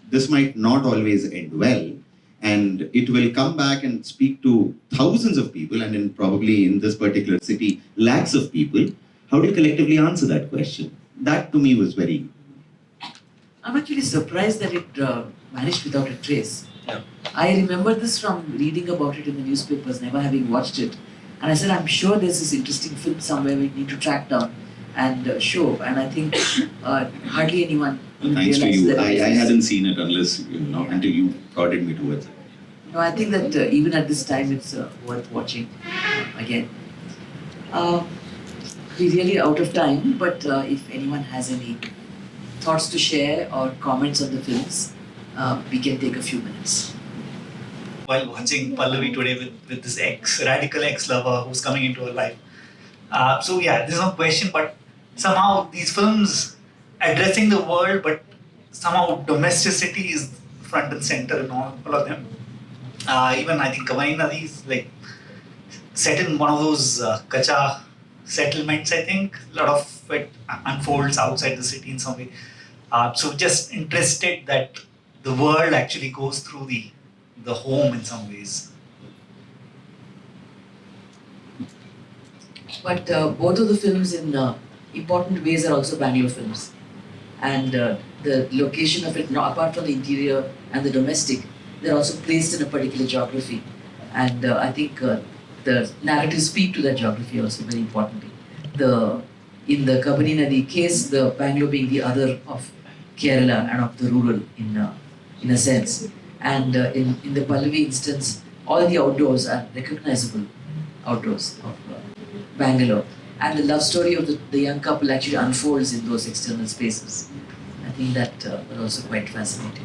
this might not always end well, and it will come back and speak to thousands of people, and probably in this particular city, lakhs of people, how do you collectively answer that question? That to me was very... I'm actually surprised that it vanished without a trace. Yeah. I remember this from reading about it in the newspapers, never having watched it. And I said, I'm sure there's this interesting film somewhere we need to track down and show. And I think hardly anyone Thanks to realized you. that I it exists. hadn't seen it unless, until you prodded me towards it. No, I think that even at this time it's worth watching again. We're really out of time, but if anyone has any thoughts to share or comments on the films, we can take a few minutes. While watching Pallavi today with this radical ex-lover who's coming into her life. So yeah, there's no question, but somehow these films addressing the world, but somehow domesticity is front and center in all of them. Even I think Kawai Nadi is like set in one of those kacha settlements, I think. A lot of it unfolds outside the city in some way. So just interested that the world actually goes through the home in some ways. But both of the films in important ways are also Bangalore films. And the location of it, apart from the interior and the domestic, they're also placed in a particular geography. And I think the narratives speak to that geography also very importantly. In the Kabani Nadi case, the Bangalore being the other of Kerala and of the rural in a sense. And in the Pallavi instance, all the outdoors are recognizable outdoors of Bangalore. And the love story of the young couple actually unfolds in those external spaces. I think that was also quite fascinating.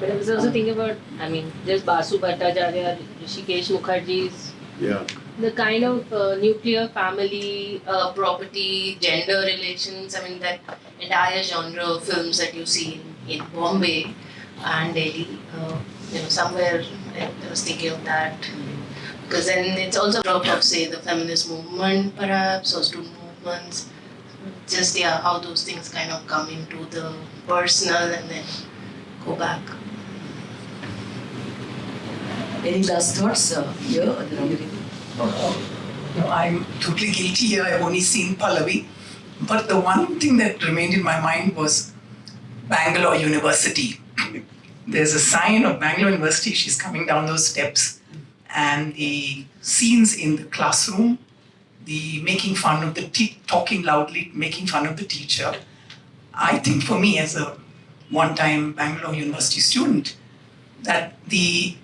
But I was also thinking about, I mean, there's Basu Bhattacharya, Rishikesh Mukherjee's, Yeah. the kind of nuclear family, property, gender relations, I mean, that entire genre of films that you see in Bombay and Delhi, somewhere I was thinking of that. Because then it's also dropped of, say, the feminist movement, perhaps, or student movements. Just, how those things kind of come into the personal and then go back. Any last thoughts here at the round table? No, I'm totally guilty here. I've only seen Pallavi. But the one thing that remained in my mind was Bangalore University. There's a sign of Bangalore University. She's coming down those steps. And the scenes in the classroom, the making fun of the talking loudly, making fun of the teacher. I think for me as a one-time Bangalore University student, that the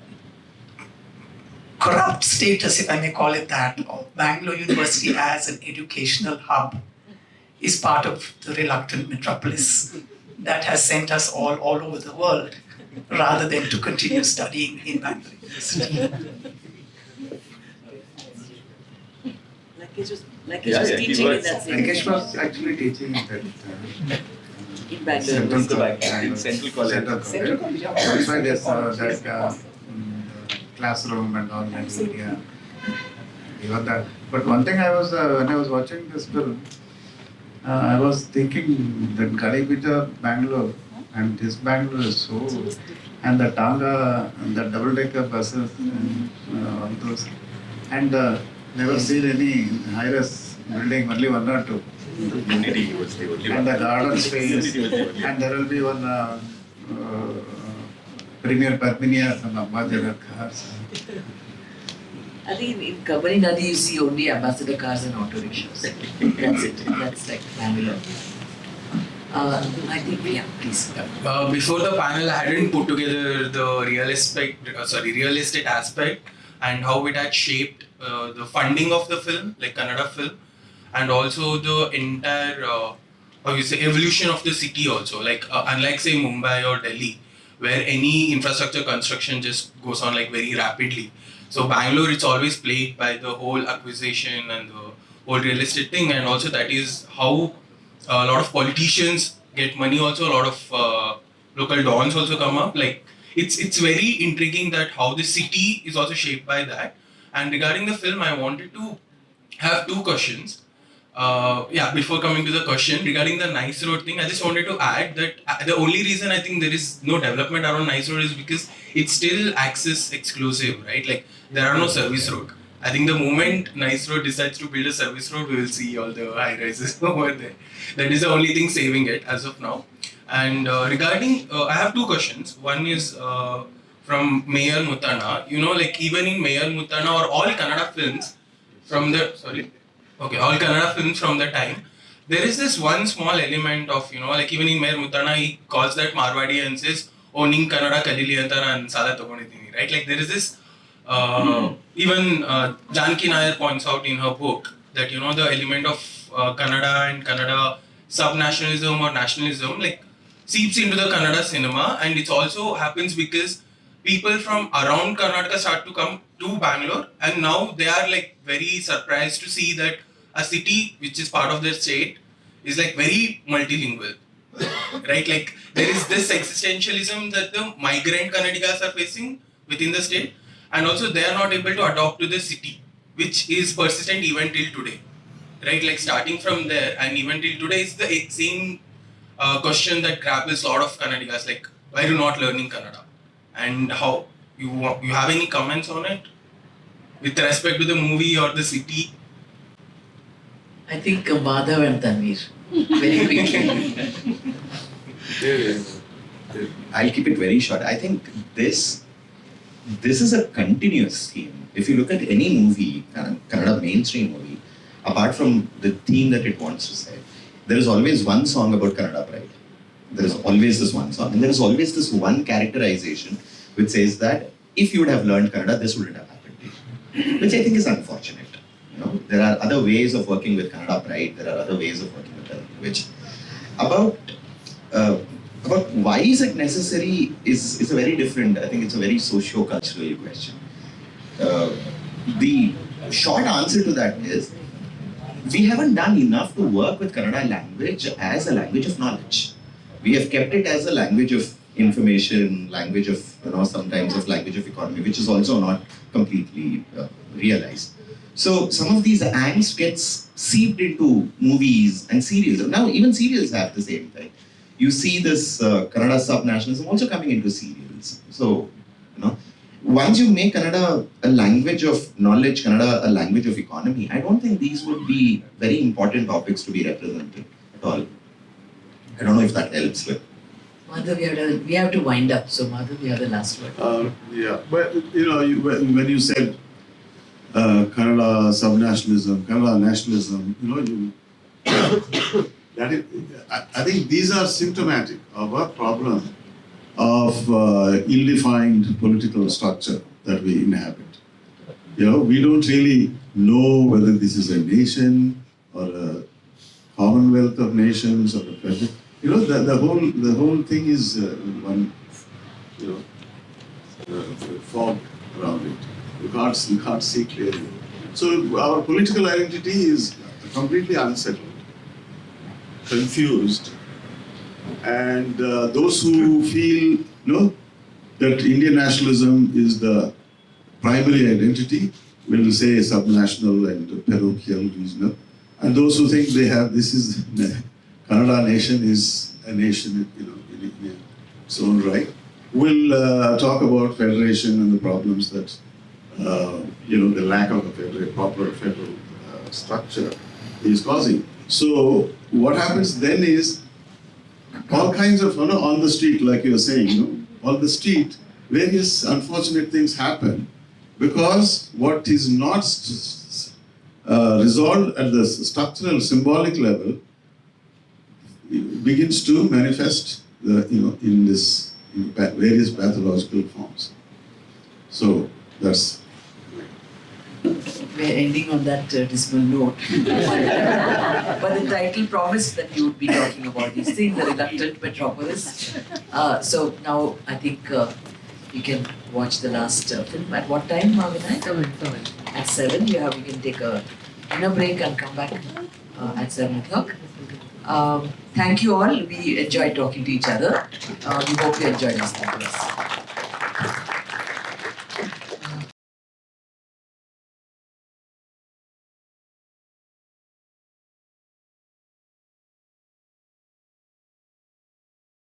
corrupt status, if I may call it that, of Bangalore University as an educational hub is part of the reluctant Metropolis that has sent us all over the world rather than to continue studying in Bangalore University. Like it was teaching in that same Eshwar was actually teaching that in Bangalore. Central College. Central College. That's why there's that classroom and all that media. Even that. But one thing I was when I was watching this film, I was thinking that Galipita Bangalore and this Bangalore is so, and the Tanga and the double-decker buses and all those, and never seen any high-rise building, only one or two. Unity was the only And one. the garden space, and there will be one Premier Padminia and Ambassador cars. I think in Kabani Nadi you see only ambassador cars and auto rickshaws. That's it. That's like Bangalore. I think, yeah, please. Before the panel, I hadn't put together the real estate aspect and how it had shaped the funding of the film, like Kannada film, and also the entire evolution of the city also. Like unlike say Mumbai or Delhi, where any infrastructure construction just goes on like very rapidly. So Bangalore, it's always plagued by the whole acquisition and the whole real estate thing, and also that is how a lot of politicians get money. Also, a lot of local dons also come up. Like it's very intriguing that how the city is also shaped by that. And regarding the film, I wanted to have two questions. Before coming to the question regarding the Nice Road thing, I just wanted to add that the only reason I think there is no development around Nice Road is because it's still access exclusive, right? Like there are no service road. I think the moment Nice Road decides to build a service road, we will see all the high rises over there. That is the only thing saving it as of now. And regarding, I have two questions. One is from Mayor Mutana. You know, like even in Mayor Mutana or all Kannada films from the all Kannada films from the time, there is this one small element of, you know, like even in Mayor Mutana, he calls that Marwadi and says, owning Kannada kalili antara and sala tagondidini, right? Like there is this, even Janki Nair points out in her book that, you know, the element of Kannada and Kannada sub-nationalism or nationalism, like seeps into the Kannada cinema, and it also happens because people from around Karnataka start to come to Bangalore, and now they are like very surprised to see that a city which is part of their state is like very multilingual, right? Like there is this existentialism that the migrant Kannadigas are facing within the state, and also they are not able to adopt to the city, which is persistent even till today, right? Like starting from there and even till today is the same question that grapples a lot of Kannadigas, like why are you not learning Kannada, and how you have any comments on it with respect to the movie or the city? I think Madhava and Tanveer. Very quickly. I'll keep it very short. I think this is a continuous theme. If you look at any movie, Kannada mainstream movie, apart from the theme that it wants to say, there is always one song about Kannada pride. There is always this one song, and there is always this one characterization which says that if you would have learned Kannada, this wouldn't have happened to you, which I think is unfortunate. You know, there are other ways of working with Kannada pride. There are other ways of working with the language. About why is it necessary is a very different. I think it's a very socio-cultural question. The short answer to that is we haven't done enough to work with Kannada language as a language of knowledge. We have kept it as a language of information, language of, you know, sometimes of language of economy, which is also not completely realized. So some of these angst gets seeped into movies and serials. Now even serials have the same thing. You see this Kannada sub-nationalism also coming into serials. So, you know, once you make Kannada a language of knowledge, Kannada a language of economy, I don't think these would be very important topics to be represented at all. I don't know if that helps with. Madhav, we have to wind up. So Madhav, you have the last word. Yeah, but you know, when you said Kannada sub-nationalism, Kannada nationalism, you know, that is, I think these are symptomatic of a problem of ill-defined political structure that we inhabit. You know, we don't really know whether this is a nation or a commonwealth of nations or a federal. You know, the whole thing is one, you know, fog around it. You can't see clearly. So our political identity is completely unsettled, confused, and those who feel, you know, that Indian nationalism is the primary identity will say subnational and parochial, regional, and those who think they have Kannada nation is a nation, you know, in its own right, will talk about federation and the problems that you know, the lack of a proper federal structure is causing. So what happens then is all kinds of, you know, on the street, like you were saying, you know, on the street, various unfortunate things happen because what is not resolved at the structural, symbolic level begins to manifest, in various pathological forms. So that's. We're ending on that dismal note. But the title promised that you would be talking about these things, the reluctant Metropolis. So now I think you can watch the last film. At what time, Vinay? 7. At 7. You can take a dinner break and come back at 7 o'clock. Thank you all. We enjoyed talking to each other. We hope you enjoyed listening to us.